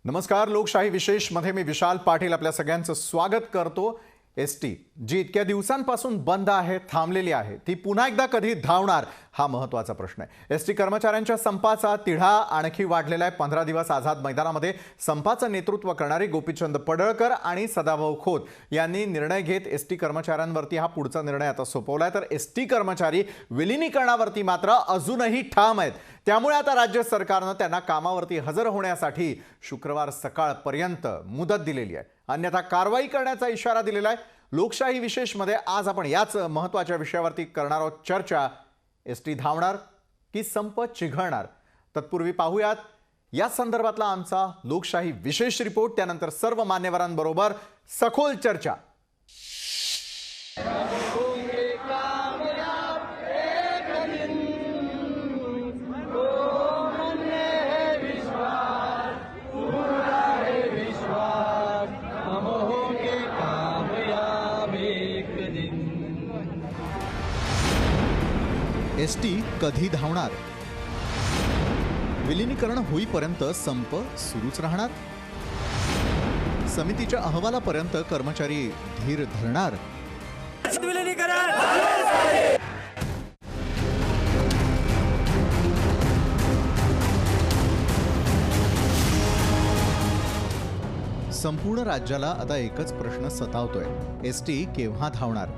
नमस्कार. लोकशाही विशेष मध्ये मी विशाल पाटील आपल्या सगळ्यांचं स्वागत करतो. एसटी जी इतक्या दिवसांपासून बंद आहे, थांबलेली आहे, ती पुन्हा एकदा कधी धावणार हा महत्त्वाचा प्रश्न आहे. एसटी कर्मचाऱ्यांच्या संपाचा तिढा आणखी वाढलेला आहे. 15 दिवस आझाद मैदानामध्ये संपाचं नेतृत्व करणारे गोपीचंद पडळकर आणि सदाभाऊ खोत यांनी निर्णय घेत एसटी कर्मचाऱ्यांवरती हा पुढचा निर्णय आता सोपवलाय. तर एसटी कर्मचारी विलिनीकरणावरती मात्र अजूनही ठाम आहेत. त्यामुळे आता राज्य सरकारने त्यांना कामावरती हजर होण्यासाठी शुक्रवार सकाळपर्यंत मुदत दिलेली आहे, अन्यथा कारवाई करण्याचा इशारा दिलेला आहे. लोकशाही विशेष मध्ये आज आपण याच महत्त्वाच्या विषयावरती करणार आहोत चर्चा. एसटी धावणार की संप चिघळणार? तत्पूर्वी पाहूयात या संदर्भातला आमचा लोकशाही विशेष रिपोर्ट, त्यानंतर सर्व मान्यवरांबरोबर सखोल चर्चा. एसटी कधी धावणार? विलिनीकरण होईपर्यंत संप सुरूच राहणार? समितीच्या अहवालापर्यंत कर्मचारी धीर धरणार? संपूर्ण राज्याला आता एकच प्रश्न सतावतोय. एसटी केव्हा धावणार?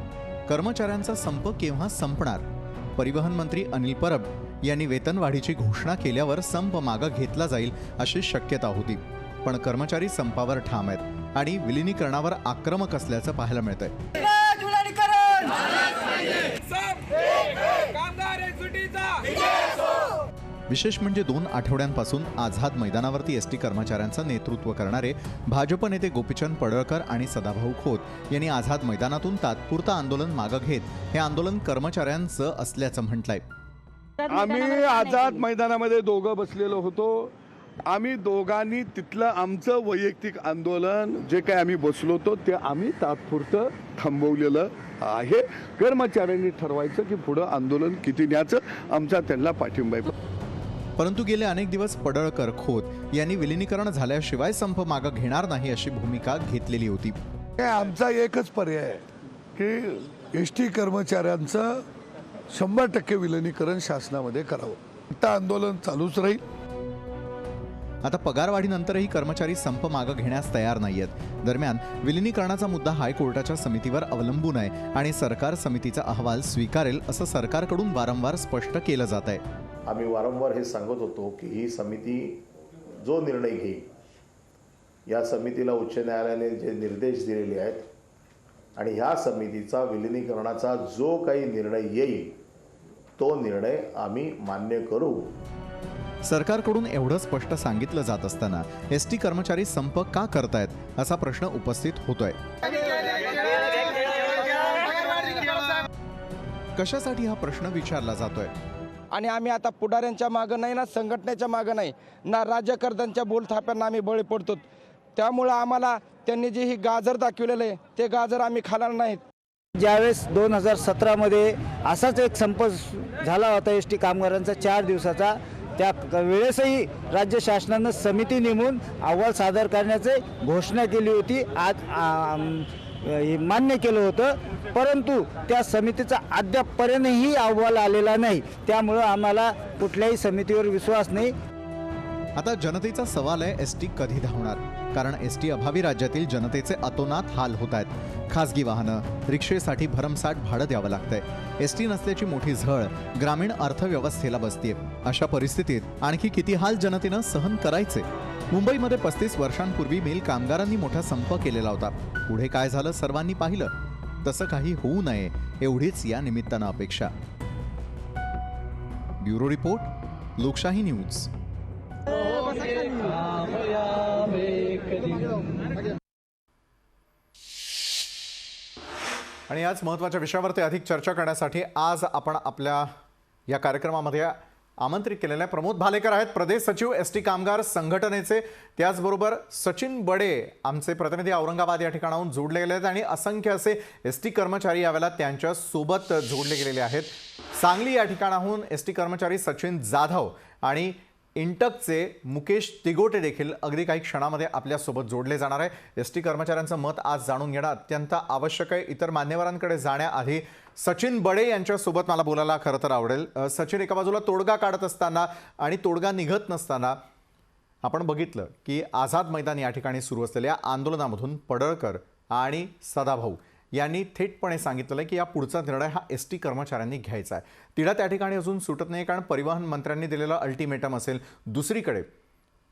कर्मचाऱ्यांचा संप केव्हा संपणार? परिवहन मंत्री अनिल परब यांनी वेतनवाढीची घोषणा केल्यावर संप मागे घेतला जाईल अशी शक्यता होती, पण कर्मचारी संपावर ठाम आहेत आणि विलिनीकरणावर आक्रमक असल्याचं पाहायला मिळतंय. विशेष म्हणजे 2 आठवड्यांपासून आझाद मैदानावरती एसटी कर्मचाऱ्यांचं नेतृत्व करणारे भाजप नेते गोपीचंद पडळकर आणि सदाभाऊ खोत यांनी आझाद मैदानातून तात्पुरतं आंदोलन मागे घेत हे आंदोलन कर्मचाऱ्यांचं असल्याचं म्हटलंय. आम्ही आझाद मैदानामध्ये दोघं बसलेलो होतो. आम्ही दोघांनी तिथलं आमचं वैयक्तिक आंदोलन जे काही आम्ही बसलो होतो ते आम्ही तात्पुरतं थांबवलेलं आहे. कर्मचाऱ्यांनी ठरवायचं की पुढं आंदोलन किती न्यायचं, आमचा त्यांना पाठिंबा आहे. परंतु गेले अनेक दिवस पडळकर खोत यांनी विलिनीकरण झाल्याशिवाय संप मागे घेणार नाही अशी भूमिका घेतलेली होती. आमचा एकच पर्याय आहे की एसटी कर्मचाऱ्यांचं 100% विलिनीकरण शासनामध्ये करावं. आता आंदोलन चालूच राहील. आता पगारवाढीनंतरही कर्मचारी संप मागे घेण्यास तयार नाहीयेत. दरम्यान विलिनीकरणाचा मुद्दा हायकोर्टाच्या समितीवर अवलंबून आहे आणि सरकार समितीचा अहवाल स्वीकारेल असं सरकारकडून वारंवार स्पष्ट केलं जात आहे. आम्ही वारंवार हे सांगत होतो की ही समिती जो निर्णय घेईल, या समितीला उच्च न्यायालयाने जे निर्देश दिलेले आहेत आणि ह्या समितीचा विलिनीकरणाचा जो काही निर्णय येईल तो निर्णय आम्ही मान्य करू. सरकारकडून एवढं स्पष्ट सांगितलं जात असताना एसटी कर्मचारी संप का करतायत असा प्रश्न उपस्थित होतोय. कशासाठी हा प्रश्न विचारला जातोय? आणि आम्ही आता पुढाऱ्यांच्या मागं नाही ना, संघटनेच्या मागं नाही ना, राज्यकर्त्यांच्या बोलथाप्यांना आम्ही बळी पडतो. त्यामुळं आम्हाला त्यांनी जे ही गाजर दाखवलेलं आहे ते गाजर आम्ही खाणार नाहीत. ज्यावेळेस 2017मध्ये असाच एक संप झाला होता एस टी कामगारांचा 4 दिवसाचा, त्या वेळेसही राज्य शासनानं समिती नेमून अहवाल सादर करण्याची घोषणा केली होती. आज मान्य केलं होतं, परंतु त्या समितीचा अद्यापपर्यंतही अहवाल आलेला नाही. त्यामुळं आम्हाला कुठल्याही समितीवर विश्वास नाही. आता जनतेचा सवाल आहे, एसटी कधी धावणार? कारण एसटी अभावी राज्यातील जनतेचे अतोनात हाल होत आहेत. खासगी वाहनं, रिक्षेसाठी भरमसाठ भाडं द्यावं लागतंय. एसटी नसल्याची मोठी झळ ग्रामीण अर्थव्यवस्थेला बसतेय. अशा परिस्थितीत आणखी किती हाल जनतेनं सहन करायचे? मुंबईमध्ये 35 वर्षांपूर्वी मिल कामगारांनी मोठा संप केलेला होता. पुढे काय झालं सर्वांनी पाहिलं. तसं काही होऊ नये एवढीच या निमित्तानं अपेक्षा. ब्युरो रिपोर्ट, लोकशाही न्यूज. आणि याच महत्त्वाच्या विषयावरती अधिक चर्चा करण्यासाठी आज आपण आपल्या या कार्यक्रमामध्ये आमंत्रित केलेले प्रमोद भालेकर आहेत, प्रदेश सचिव एसटी कामगार संघटनेचे. त्याचबरोबर सचिन बडे आमचे प्रतिनिधी औरंगाबाद या ठिकाणाहून जोडले गेले आहेत आणि असंख्य असे एसटी कर्मचारी यावेळेला त्यांच्या सोबत जोडले गेलेले आहेत. सांगली या ठिकाणाहून एसटी कर्मचारी सचिन जाधव आणि इंटकचे मुकेश तिगोटे देखील अगदी काही क्षणामध्ये आपल्यासोबत जोडले जाणार आहे। एसटी कर्मचाऱ्यांचं मत आज जाणून घेणं अत्यंत आवश्यक आहे। इतर मान्यवरांकडे जाण्याआधी सचिन बडे यांच्यासोबत मला बोलायला खरं तर आवडेल। सचिन, एका बाजूला तोडगा काढत असताना आणि तोडगा निघत नसताना आपण बघितलं की आझाद मैदान या ठिकाणी सुरू असलेल्या आंदोलनामधून पडळकर आणि सदाभाऊ यांनी थेटपणे सांगितलं की या पुढचा निर्णय हा एसटी कर्मचाऱ्यांनी घ्यायचा आहे। तिढा त्या ठिकाणी अजून सुटत नाही, कारण परिवहन मंत्र्यांनी दिलेला अल्टिमेटम असेल। दुसरीकडे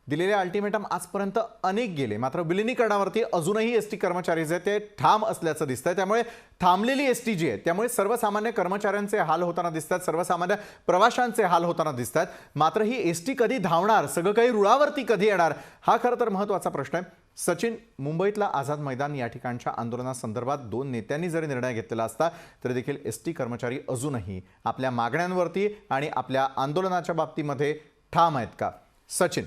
दिलेले अल्टिमेटम आजपर्यंत अनेक गेले, मात्र विलिनीकरणावरती अजूनही एसटी कर्मचारी जे ते ठाम असल्याचं दिसतंय। त्यामुळे थांबलेली एसटी जी आहे त्यामुळे सर्वसामान्य कर्मचाऱ्यांचे हाल होताना दिसतात, सर्वसामान्य प्रवाशांचे हाल होताना दिसतात। मात्र ही एसटी कधी धावणार, सगळं काही रुळावरती कधी येणार, हा खरं तर महत्त्वाचा प्रश्न आहे। सचिन, मुंबईतला आझाद मैदान या ठिकाणच्या आंदोलनासंदर्भात दोन नेत्यांनी जरी निर्णय घेतलेला असता तरी देखील एसटी कर्मचारी अजूनही आपल्या मागण्यांवरती आणि आपल्या आंदोलनाच्या बाबतीमध्ये ठाम आहेत का? सचिन,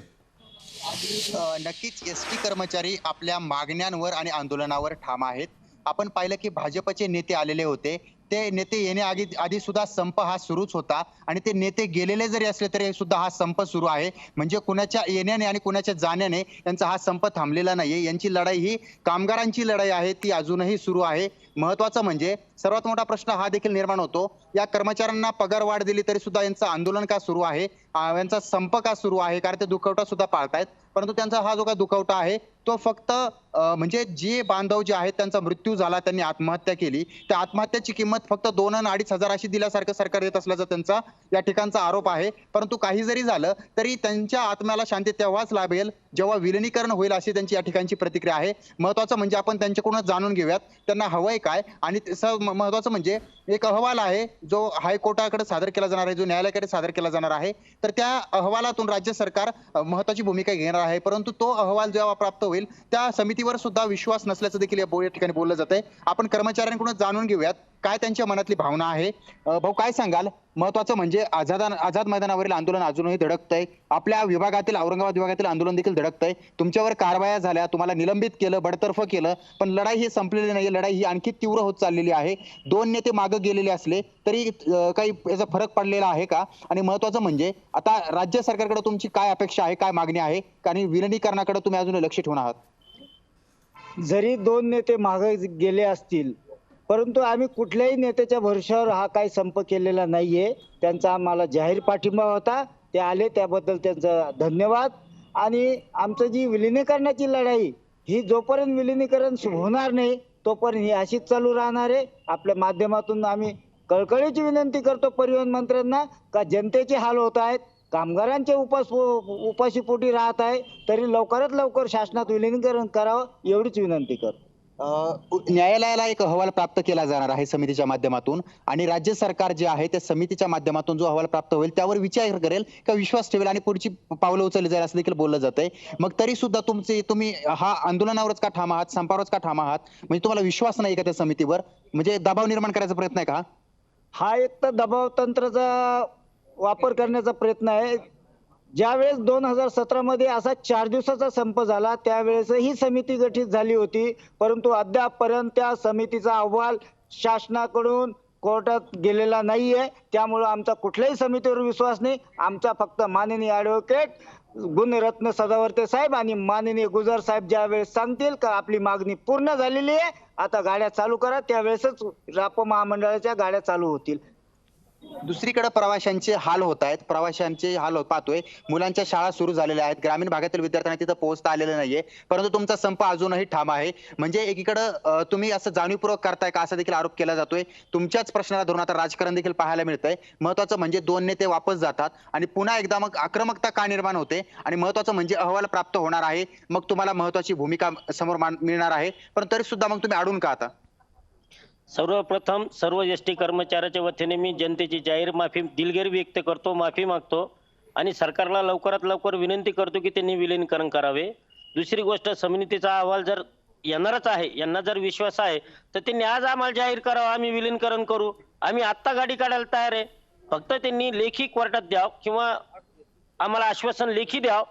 नक्कीच एसटी कर्मचारी आपल्या मागण्यांवर आणि आंदोलनावर ठाम आहेत। आपण पाहिलं की भाजपचे नेते आलेले होते, ते नेते आधी सुद्धा संप हा सुरूच होता आणि ते नेते गेलेले जरी असले तरी सुद्धा हा संप सुरू आहे। म्हणजे कुणाच्या येण्याने आणि कुणाच्या जाण्याने यांचा हा संप थांबलेला नाहीये। यांची लढाई ही कामगारांची लढाई आहे, ती अजूनही सुरू आहे। महत्वाचं म्हणजे सर्वात मोठा प्रश्न हा देखील निर्माण होतो, या कर्मचाऱ्यांना पगार वाढ दिली तरी सुद्धा यांचं आंदोलन का सुरू आहे, यांचा संप का सुरू आहे? कारण ते दुखवटा सुद्धा पाळतायत, परंतु त्यांचा हा जो काही दुखवटा आहे तो फक्त म्हणजे जे बांधव जे आहेत त्यांचा मृत्यू झाला, त्यांनी आत्महत्या केली, त्या आत्महत्याची किंमत फक्त 2 आणि 2.5 हजार अशी दिल्यासारखं सरकार देत असल्याचा त्यांचा या ठिकाणचा आरोप आहे। परंतु काही जरी झालं तरी त्यांच्या आत्म्याला शांती तेव्हाच लाभेल जेव्हा विलिनीकरण होईल, अशी त्यांची या ठिकाणची प्रतिक्रिया आहे। महत्वाचं म्हणजे आपण त्यांच्याकडूनच जाणून घेऊयात त्यांना हवंय काय। आणि महत्वाचं म्हणजे एक अहवाल आहे जो हायकोर्टाकडे सादर केला जाणार आहे, जो न्यायालयाकडे सादर केला जाणार आहे, तर त्या अहवालातून राज्य सरकार महत्वाची भूमिका घेणार आहे। परंतु तो अहवाल जेव्हा प्राप्त होईल त्या समितीवर सुद्धा विश्वास नसल्याचं देखील या ठिकाणी बोललं जातंय। आपण कर्मचाऱ्यांकडून जाणून घेऊयात काय त्यांच्या मनातली भावना आहे। भाऊ, काय सांगाल? महत्वाचं म्हणजे आझाद मैदानावरील आंदोलन अजूनही धडकतंय, आपल्या विभागातील औरंगाबाद विभागातील आंदोलन देखील धडकतंय, तुमच्यावर कारवाया झाल्या, तुम्हाला निलंबित केलं, बडतर्फ केलं, पण लढाई ही संपलेली नाही, लढाई ही आणखी तीव्र होत चाललेली आहे। दोन नेते मागे गेलेले असले तरी काही याचा फरक पडलेला आहे का? आणि महत्वाचं म्हणजे आता राज्य सरकारकडे तुमची काय अपेक्षा आहे, काय मागणी आहे? कारण विलिनीकरणाकडे तुम्ही अजून लक्ष ठेवून आहात। जरी दोन नेते मागे गेले असतील, परंतु आम्ही कुठल्याही नेत्याच्या भरोश्यावर हा काही संप केलेला नाहीये। त्यांचा आम्हाला जाहीर पाठिंबा होता, ते आले त्याबद्दल त्यांचा धन्यवाद। आणि आमचं जी विलिनीकरणाची लढाई ही जोपर्यंत विलिनीकरण होणार नाही तोपर्यंत ही अशीच चालू राहणार आहे। आपल्या माध्यमातून आम्ही कळकळीची विनंती करतो परिवहन मंत्र्यांना का जनतेचे हाल होत आहेत, कामगारांचे उपाशीपोटी राहत आहे, तरी लवकरात लवकर शासनात विलिनीकरण करावं एवढीच विनंती करतो। न्यायालयाला एक अहवाल प्राप्त केला जाणार आहे समितीच्या माध्यमातून आणि राज्य सरकार जे आहे त्या समितीच्या माध्यमातून जो अहवाल प्राप्त होईल त्यावर विचार करेल का विश्वास ठेवेल आणि पुढची पावलं उचलली जाईल असं देखील बोललं जातंय। मग तरी सुद्धा तुम्ही हा आंदोलनावरच का ठाम आहात, संपावरच का ठाम आहात? म्हणजे तुम्हाला विश्वास नाही का त्या समितीवर? म्हणजे दबाव निर्माण करायचा प्रयत्न आहे का? हा एक तर दबाव तंत्राचा वापर करण्याचा प्रयत्न आहे। ज्यावेळेस 2017 मध्ये असा 4 दिवसाचा संप झाला त्यावेळेस ही समिती गठीत झाली होती, परंतु अद्यापपर्यंत त्या समितीचा अहवाल शासनाकडून कोर्टात गेलेला नाहीये। त्यामुळे आमचा कुठल्याही समितीवर विश्वास नाही। आमचा फक्त माननीय ॲडव्होकेट गुणरत्न सदावर्ते साहेब आणि माननीय गुजर साहेब ज्यावेळेस सांगतील का आपली मागणी पूर्ण झालेली आहे, आता गाड्या चालू करा, त्यावेळेसच राप महामंडळाच्या गाड्या चालू होतील। दुसरीकडे प्रवाशांचे हाल होत आहेत, पाहतोय, मुलांच्या शाळा सुरू झालेल्या आहेत, ग्रामीण भागातील विद्यार्थ्यांना तिथं पोहोचता आलेलं नाहीये, परंतु तुमचा संप अजूनही ठाम आहे। म्हणजे एकीकडे तुम्ही असं जाणीवपूर्वक करताय का असा देखील आरोप केला जातोय। तुमच्याच प्रश्नाला धरून आता राजकारण देखील पाहायला मिळतंय। महत्वाचं म्हणजे दोन नेते वापस जातात आणि पुन्हा एकदा मग आक्रमकता का निर्माण होते आणि महत्वाचं म्हणजे अहवाल प्राप्त होणार आहे, मग तुम्हाला महत्वाची भूमिका समोर मिळणार आहे, पण तरी सुद्धा मग तुम्ही अडून का आता? सर्वप्रथम सर्व एसटी कर्मचाऱ्याच्या वतीने मी जनतेची जाहीर दिलगिरी व्यक्त करतो, माफी मागतो आणि सरकारला लवकरात लवकर विनंती करतो की त्यांनी विलीनीकरण करावे। दुसरी गोष्ट, समितीचा अहवाल जर येणारच आहे, यांना जर विश्वास आहे तर त्यांनी आज आम्हाला जाहीर करावं, आम्ही विलीनीकरण करू, आम्ही आत्ता गाडी काढायला तयार आहे। फक्त त्यांनी लेखी कोर्टात द्याव किंवा आम्हाला आश्वासन लेखी द्याव,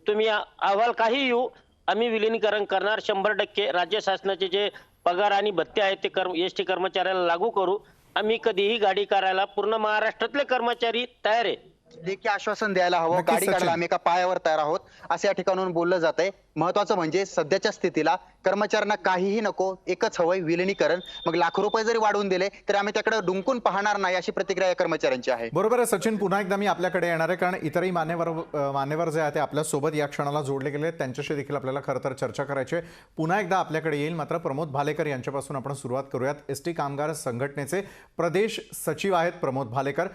तुम्ही अहवाल काही येऊ, आम्ही विलीनीकरण करणार 100%। राज्य शासनाचे जे पगार आणि भत्ते आहेत ते एसटी कर्मचाऱ्याला लागू करू। आम्ही कधीही गाडी करायला पूर्ण महाराष्ट्रातले कर्मचारी तयार आहे। लेखी आश्वासन द्यायला हवं, नक्कीच गाडी काढायला सचिन. आम्ही एका पायावर तयार आहोत असं या ठिकाणाहून बोललं जात आहे. महत्वाचं म्हणजे सध्याच्या स्थितीला कर्मचाऱ्यांना काहीही नको, एकच हवंय विलिनीकरण. मग लाखो रुपये जरी वाढवून दिले तरी आम्ही त्याकडे डुंकून पाहणार नाही, अशी प्रतिक्रिया या कर्मचाऱ्यांची आहे. बरोबर आहे सचिन, पुन्हा एकदा मी आपल्याकडे येणार आहे, कारण इतरही मान्यवर जे आहेत ते आपल्यासोबत या क्षणाला जोडले गेले आहेत, त्यांच्याशी देखील आपल्याला खरं तर चर्चा करायची आहे. पुन्हा एकदा आपल्याकडे येईल, मात्र प्रमोद भालेकर यांच्यापासून आपण सुरुवात करूयात. एसटी कामगार संघटनेचे प्रदेश सचिव आहेत प्रमोद भालेकर.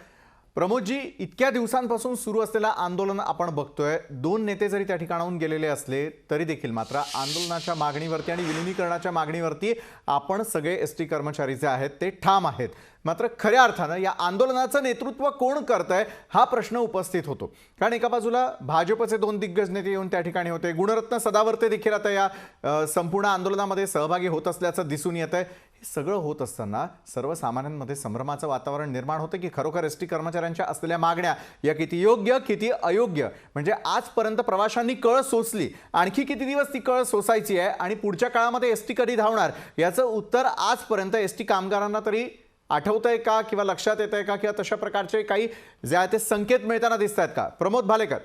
प्रमोदजी, इतक्या दिवसांपासून सुरू असलेलं आंदोलन आपण बघतोय. दोन नेते जरी त्या ठिकाणाहून गेलेले असले तरी देखील मात्र आंदोलनाच्या मागणीवरती आणि विलिनीकरणाच्या मागणीवरती आपण सगळे एसटी कर्मचारी जे आहेत ते ठाम आहेत. मात्र खऱ्या अर्थानं या आंदोलनाचं नेतृत्व कोण करतंय हा प्रश्न उपस्थित होतो. कारण एका बाजूला भाजपचे दोन दिग्गज नेते येऊन त्या ठिकाणी होते. गुणरत्न सदावर्ते देखील आता या संपूर्ण आंदोलनामध्ये सहभागी होत असल्याचं दिसून येत आहे. हे सगळं होत असताना सर्वसामान्यांमध्ये संभ्रमाचं वातावरण निर्माण होतं की खरोखर एसटी कर्मचाऱ्यांच्या असलेल्या मागण्या या किती योग्य किती अयोग्य. म्हणजे आजपर्यंत प्रवाशांनी कळ सोसली, आणखी किती दिवस ती कळ सोसायची आहे आणि पुढच्या काळामध्ये एसटी कधी धावणार याचं उत्तर आजपर्यंत एसटी कामगारांना तरी आठवतंय का किंवा लक्षात येत आहे का, किंवा तशा प्रकारचे काही जे आहे ते संकेत मिळताना दिसत आहेत का? प्रमोद भालेकर.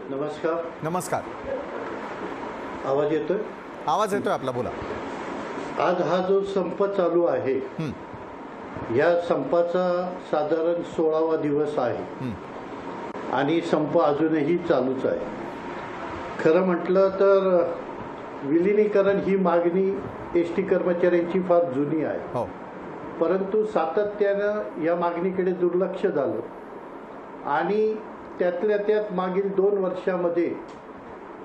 नमस्कार. नमस्कार. आवाज येतोय? आवाज येतोय आपला, बोला. आज हा जो संप चालू आहे, या संपाचा साधारण 16वा दिवस आहे आणि संप अजूनही चालूच आहे. खरं म्हटलं तर विलिनीकरण ही मागणी एसटी कर्मचाऱ्यांची फार जुनी आहे. हो. परंतु सातत्यानं या मागणीकडे दुर्लक्ष झालं आणि त्यातल्या त्यात मागील 2 वर्षामध्ये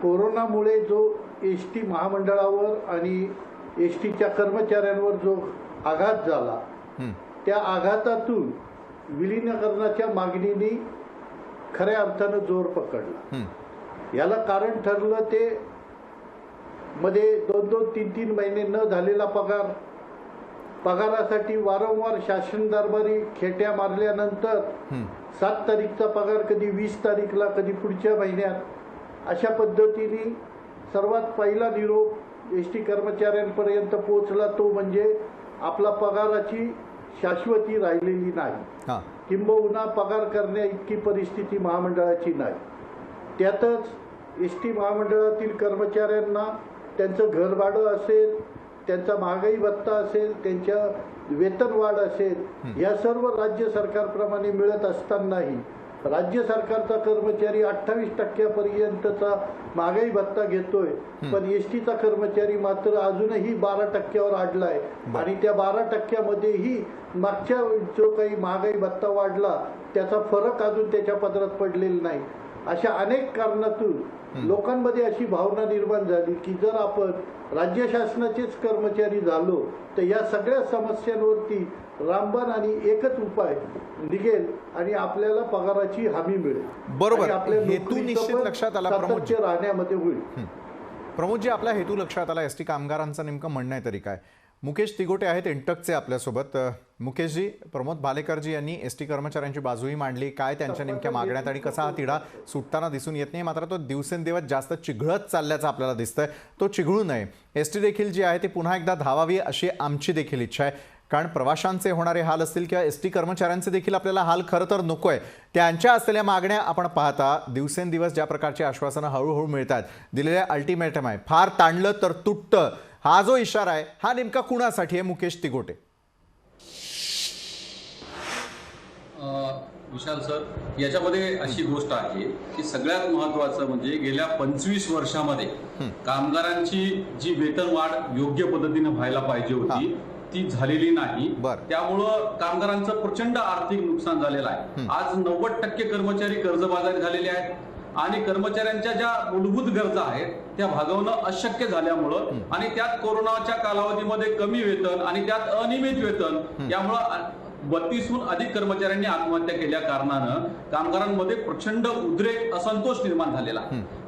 कोरोनामुळे जो एसटी महामंडळावर आणि एसटीच्या कर्मचाऱ्यांवर जो आघात झाला, त्या आघातातून विलिनीकरणाच्या मागणीने खऱ्या अर्थानं जोर पकडला. याला कारण ठरलं ते मध्ये 2-2, 3-3 महिने न झालेला पगारासाठी वारंवार शासन दरबारी खेट्या मारल्यानंतर 7 तारीखचा पगार कधी 20 तारीखला, कधी पुढच्या महिन्यात, अशा पद्धतीने सर्वात पहिला निरोप एसटी कर्मचाऱ्यांपर्यंत पोहोचला तो म्हणजे आपला पगाराची शाश्वती राहिलेली नाही, किंबहुना पगार करण्या इतकी परिस्थिती महामंडळाची नाही. त्यातच एसटी महामंडळातील कर्मचाऱ्यांना त्यांचं घरभाडं असेल, त्यांचा महागाई भत्ता असेल, त्यांच्या वेतनवाढ असेल, या सर्व राज्य सरकारप्रमाणे मिळत असतानाही राज्य सरकारचा कर्मचारी 28% महागाई भत्ता घेतोय, पण एसटीचा कर्मचारी मात्र अजूनही 12% अडलाय आणि त्या 12%मध्येही मागच्या जो काही महागाई भत्ता वाढला त्याचा फरक अजून त्याच्या पदरात पडलेला नाही. अशा अनेक कारणातून लोकांमध्ये अशी भावना निर्माण झाली की जर आपण राज्य शासनाचेच कर्मचारी झालो तर या सगळ्या समस्यांवरती रामबाण आणि एकच उपाय निघेल आणि आपल्याला पगाराची हमी मिळेल. बरोबर. आपल्या हेतू निश्चित लक्षात आला प्रमोदजी. राहण्यामध्ये होईल. प्रमोदजी, आपला हेतू लक्षात आला. एसटी कामगारांचं नेमकं म्हणणं आहे तरी काय? मुकेश तिगोटे आहेत इंटकचे आपल्यासोबत. मुकेशजी, प्रमोद भालेकरजी यांनी एसटी कर्मचाऱ्यांची बाजूही मांडली. काय त्यांच्या नेमक्या मागण्यात आणि कसा हा तिढा सुटताना दिसून येत नाही, मात्र तो दिवसेंदिवस जास्त चिघळत चालल्याचं आपल्याला दिसतंय. तो चिघळू नये, एसटी देखील जी आहे ती पुन्हा एकदा धावावी अशी आमची देखील इच्छा आहे. कारण प्रवाशांचे होणारे हाल असतील किंवा एसटी कर्मचाऱ्यांचे देखील आपल्याला हाल खरं तर नको आहे. त्यांच्या असलेल्या मागण्या आपण पाहता दिवसेंदिवस ज्या प्रकारची आश्वासनं हळूहळू मिळतात, दिलेल्या अल्टिमेटम आहे, फार ताणलं तर तुटतं, हा जो इशारा आहे हा नेमका कुणासाठी आहे? मुकेश तिगोटे. विशाल सर, याच्यामध्ये अशी गोष्ट आहे की सगळ्यात महत्त्वाचं म्हणजे गेल्या 25 वर्षामध्ये कामगारांची जी वेतनवाढ योग्य पद्धतीने व्हायला पाहिजे होती ती झालेली नाही. त्यामुळं कामगारांचं प्रचंड आर्थिक नुकसान झालेलं आहे. आज 90% कर्मचारी कर्जबाजारी झालेले आहेत आणि कर्मचाऱ्यांच्या ज्या मूलभूत गरजा आहेत त्या भागवणं अशक्य झाल्यामुळं आणि त्यात कोरोनाच्या कालावधीमध्ये कमी वेतन आणि त्यात अनियमित वेतन यामुळं 32हून अधिक कर्मचाऱ्यांनी आत्महत्या केल्या कारणानं कामगारांमध्ये प्रचंड उद्रेक, असंतोष निर्माण झालेला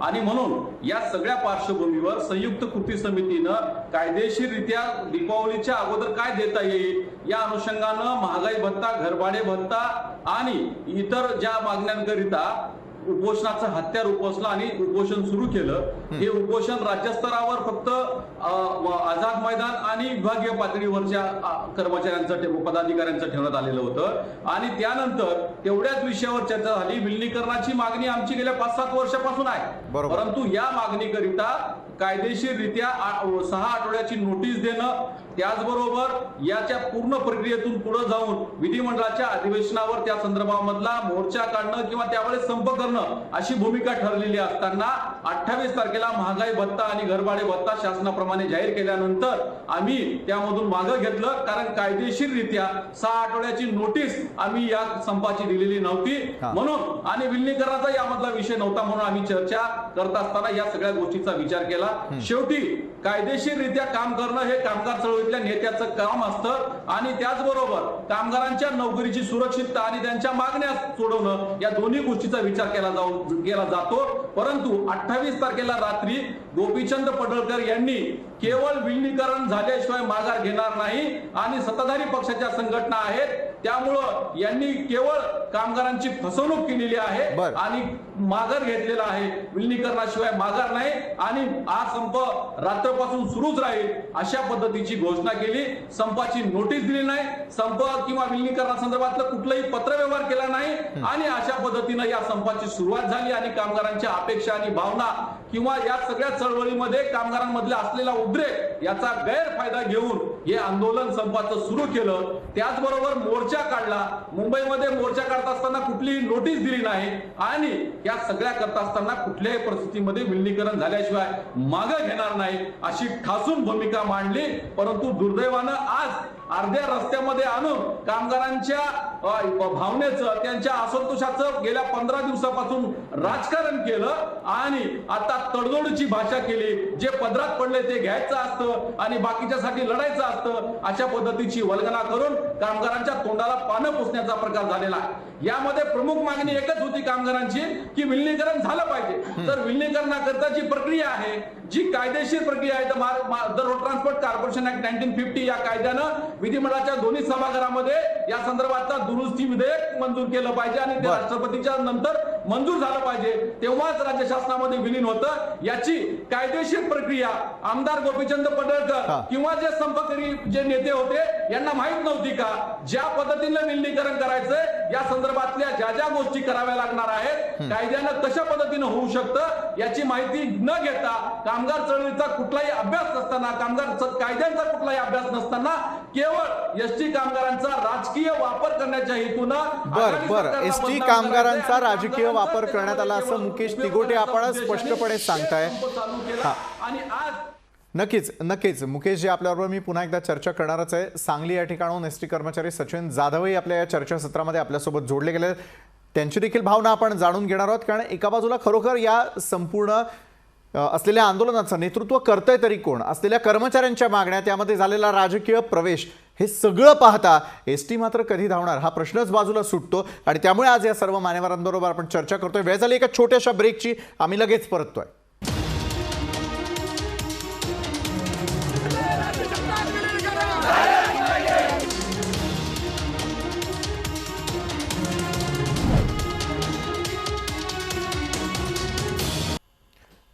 आणि म्हणून या सगळ्या पार्श्वभूमीवर संयुक्त कृती समितीनं कायदेशीररित्या दीपावलीच्या अगोदर काय देता येईल या अनुषंगानं महागाई भत्ता, घरभाडे भत्ता आणि इतर ज्या मागण्यांकरिता उपोषणाचं हत्यार उपसलं आणि उपोषण सुरू केलं. हे उपोषण राज्यस्तरावर फक्त आझाद मैदान आणि विभागीय पातळीवरच्या कर्मचाऱ्यांचं पदाधिकाऱ्यांचं ठेवण्यात आलेलं होतं आणि त्यानंतर तेवढ्याच विषयावर चर्चा झाली. विलिनीकरणाची मागणी आमची गेल्या 5-7 वर्षापासून आहे, परंतु या मागणीकरिता कायदेशीररित्या 6 आठवड्याची नोटीस देणं, त्याचबरोबर याच्या पूर्ण प्रक्रियेतून पुढे जाऊन विधिमंडळाच्या अधिवेशनावर त्या संदर्भामधला मोर्चा काढणं किंवा त्यावेळेस संप करणं अशी भूमिका ठरलेली असताना 28 तारखेला महागाई भत्ता आणि घरभाडे भत्ता शासनाप्रमाणे जाहीर केल्यानंतर आम्ही त्यामधून मागं घेतलं, कारण कायदेशीररित्या 6 आठवड्याची नोटीस आम्ही या संपाची दिलेली नव्हती म्हणून, आणि विलिनीकरणाचा यामधला विषय नव्हता म्हणून आम्ही चर्चा करत असताना या सगळ्या गोष्टीचा विचार केला. शेवटी कायदेशीररित्या काम करणं हे कामगार चळवळीतल्या नेत्याचं काम असतं आणि त्याचबरोबर कामगारांच्या नोकरीची सुरक्षितता आणि त्यांच्या मागण्या सोडवणं या दोन्ही गोष्टीचा विचार केला जातो. परंतु 28 तारखेला रात्री गोपीचंद पडळकर यांनी केवळ विलिनीकरण झाल्याशिवाय माघार घेणार नाही आणि सत्ताधारी पक्षाच्या संघटना आहेत त्यामुळं यांनी केवळ कामगारांची फसवणूक केलेली आहे आणि माघार घेतलेला आहे. विलिनीकरणाशिवाय माघार नाही आणि हा संप रात्रपासून सुरूच राहील अशा पद्धतीची घोषणा केली. संपाची नोटीस दिली नाही, संप किंवा विलिनीकरणासंदर्भातलं कुठलंही पत्रव्यवहार केला नाही आणि अशा पद्धतीनं या संपाची सुरुवात झाली आणि कामगारांच्या अपेक्षा आणि भावना किंवा या सगळ्या चळवळीमध्ये कामगारांमधला असलेला उद्रेक याचा गैरफायदा घेऊन हे आंदोलन संपाचं सुरू केलं. त्याचबरोबर मोर्चा काढला. मुंबईमध्ये मोर्चा काढत असताना कुठलीही नोटीस दिली नाही आणि या सगळ्या करत असताना कुठल्याही परिस्थितीमध्ये विलिनीकरण झाल्याशिवाय मागं घेणार नाही अशी ठासून भूमिका मांडली. परंतु दुर्दैवानं आज अर्ध्या रस्त्यामध्ये आणून कामगारांच्या भावनेचं, त्यांच्या असंतोषाचं गेल्या 15 दिवसापासून राजकारण केलं आणि आता तडजोडीची भाषा केली. जे पदरात पडले ते घ्यायचं असतं आणि बाकीच्यासाठी लढायचं असतं अशा पद्धतीची वल्गना करून कामगारांच्या तोंडाला पानं पुसण्याचा प्रकार झालेला आहे. यामध्ये प्रमुख मागणी एकच होती कामगारांची की विलिनीकरण झालं पाहिजे. तर विलिनीकरणाकरता जी प्रक्रिया आहे, जी कायदेशीर प्रक्रिया आहे, the road transport corporation act 1950 या कायद्यानं विधिमंडळाच्या दोन्ही सभागृहामध्ये या संदर्भातला दुरुस्ती विधेयक मंजूर केलं पाहिजे आणि ते राष्ट्रपतीच्या नंतर मंजूर झालं पाहिजे, तेव्हाच राज्य शासनामध्ये विलीन होतं. याची कायदेशीर प्रक्रिया आमदार गोपीचंद पडळकर किंवा जे संपकरी जे नेते होते यांना माहित नव्हती का? ज्या पद्धतीने विलिनीकरण करायचंय या संदर्भातल्या ज्या गोष्टी कराव्या लागणार आहेत, कायद्यानं कशा पद्धतीनं होऊ शकतं याची माहिती न घेता, कामगार चळवळीचा कुठलाही अभ्यास नसताना, कायद्यांचा कुठलाही अभ्यास नसताना केवळ एसटी कामगारांचा राजकीय वापर करण्याच्या हेतूनं एसटी कामगारांचा राजकीय वापर करण्यात आला असं मुकेश तिगोटे आपण स्पष्टपणे सांगताय. आणि आज नक्कीच मुकेश जी आपल्याबरोबर मी पुन्हा एकदा चर्चा करणारच आहे. सांगली या ठिकाणाहून एसटी कर्मचारी सचिन जाधवही आपल्या या चर्चासत्रामध्ये आपल्यासोबत जोडले गेले. त्यांची देखील भावना आपण जाणून घेणार आहोत, कारण एका बाजूला खरोखर या संपूर्ण असलेल्या आंदोलनाचं नेतृत्व करतंय तरी कोण, असलेल्या कर्मचाऱ्यांच्या मागण्या, त्यामध्ये झालेला राजकीय प्रवेश, हे सगळं पाहता एसटी मात्र कधी धावणार हा प्रश्नच बाजूला सुटतो. आणि त्यामुळे आज या सर्व मान्यवरांबरोबर आपण चर्चा करतोय. वेळ झाली एका छोट्याशा ब्रेकची, आम्ही लगेच परततोय.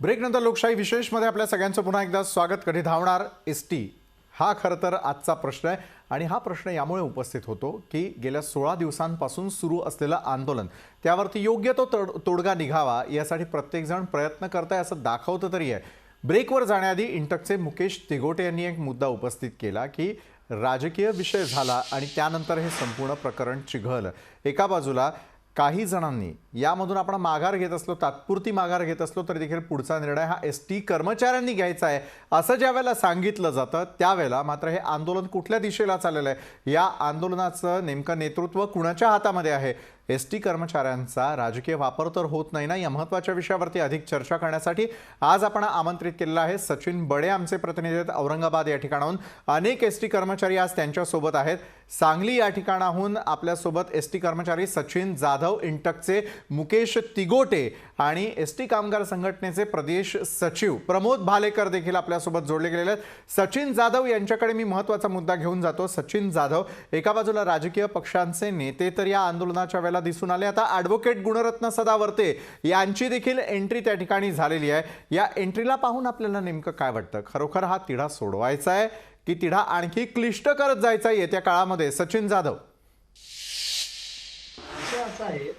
ब्रेकनंतर लोकशाही विशेषमध्ये आपल्या सगळ्यांचं पुन्हा एकदा स्वागत. कधी धावणार एसटी हा खरं तर आजचा प्रश्न आहे आणि हा प्रश्न यामुळे उपस्थित होतो की गेल्या 16 दिवसांपासून सुरू असलेलं आंदोलन, त्यावरती योग्य तो तोडगा निघावा यासाठी प्रत्येकजण प्रयत्न करताय असं दाखवतं तरी आहे. ब्रेकवर जाण्याआधी इंटकचे मुकेश तिगोटे यांनी एक मुद्दा उपस्थित केला की राजकीय विषय झाला आणि त्यानंतर हे संपूर्ण प्रकरण चिघळलं. एका बाजूला काही जणांनी यामधून आपण माघार घेत असलो, तात्पुरती माघार घेत असलो तरी देखील पुढचा निर्णय हा एसटी कर्मचाऱ्यांनी घ्यायचा आहे असं ज्या वेळेला सांगितलं जातं, त्यावेळेला मात्र हे आंदोलन कुठल्या दिशेला चाललेलं आहे, या आंदोलनाचं नेमकं नेतृत्व कुणाच्या हातामध्ये आहे, एसटी कर्मचाऱ्यांचा राजकीय वापर तर होत नाही ना, या महत्त्वाच्या विषयावरती अधिक चर्चा करण्यासाठी आज आपण आमंत्रित केलेलं आहे. सचिन बडे आमचे प्रतिनिधी आहेत औरंगाबाद या ठिकाणाहून. अनेक एसटी कर्मचारी आज त्यांच्यासोबत आहेत. सांगली या ठिकाणाहून आपल्यासोबत एसटी कर्मचारी सचिन जाधव, इंटकचे मुकेश तिगोटे आणि एसटी कामगार संघटनेचे प्रदेश सचिव प्रमोद भालेकर देखील आपल्यासोबत जोडले गेलेले आहेत. सचिन जाधव यांच्याकडे मी महत्त्वाचा मुद्दा घेऊन जातो. सचिन जाधव, एका बाजूला राजकीय पक्षांचे नेते तर या आंदोलनाच्या वेळेला आपल्याला दिसून आले. आता ॲडव्होकेट गुणरत्न सदावर्ते यांची देखील एंट्री त्या ठिकाणी झालेली आहे. या एंट्रीला पाहून आपल्याला नेमकं काय वाटतं? खरोखर हा तिढा सोडवायचा आहे की तिढा आणखी क्लिष्ट करत जायचा आहे येत्या काळामध्ये? सचिन जाधव. असं आहे,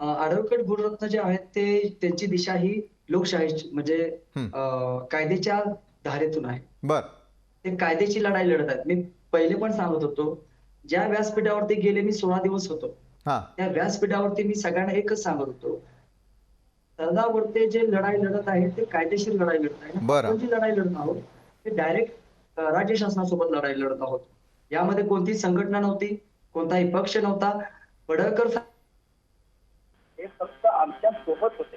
ॲडव्होकेट गुणरत्न जे आहेत ते त्यांची दिशा ही लोकशाही म्हणजे कायद्याच्या धारेतून आहे. बर, ते कायद्याची लढाई लढत आहेत. मी पहिले पण सांगत होतो, ज्या व्यासपीठावरती गेले मी 16 दिवस होतो, त्या व्यासपीठावरती मी सगळ्यांना एकच सांगत होतो, सदावर्ते जे लढाई लढत आहेत ते कायदेशीर लढाई लढत आहे. आपण जी लढाई लढत आहोत ते डायरेक्ट राज्य शासनासोबत लढाई लढत आहोत. यामध्ये कोणतीही संघटना नव्हती, कोणताही पक्ष नव्हता. पडळकर हे फक्त आमच्या सोबत होते,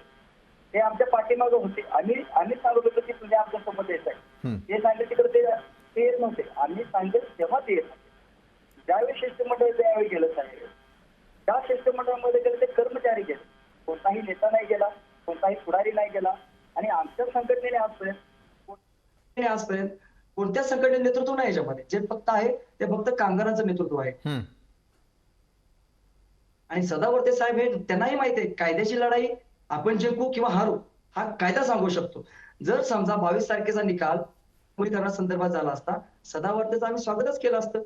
ते आमच्या पाठीमागे होते. आम्ही सांगत होतो की तुझ्या आमच्या सोबत येत आहे, ते सांगेल तिकडे ते येत नव्हते. आम्ही सांगेल तेव्हा ते येत नव्हते. ज्यावेळी शिष्टमंडळ त्यावेळी गेलं साहेब, त्या शिष्टमंडळामध्ये गेले ते कर्मचारी गेले, कोणताही नेता नाही गेला, कोणताही पुढारी नाही गेला. आणि आमच्या संघटनेने आजपर्यंत कोणत्या संघटने नेतृत्व नाही याच्यामध्ये. जे फक्त आहे ते फक्त कामगारांचं नेतृत्व आहे. आणि सदावर्ते साहेब हे त्यांनाही माहिती आहे, कायद्याची लढाई आपण जिंकू किंवा हारू हा कायदा सांगू शकतो. जर समजा 22 तारखेचा निकाल संदर्भात झाला असता, सदावर्तेचं आम्ही स्वागतच केलं असतं.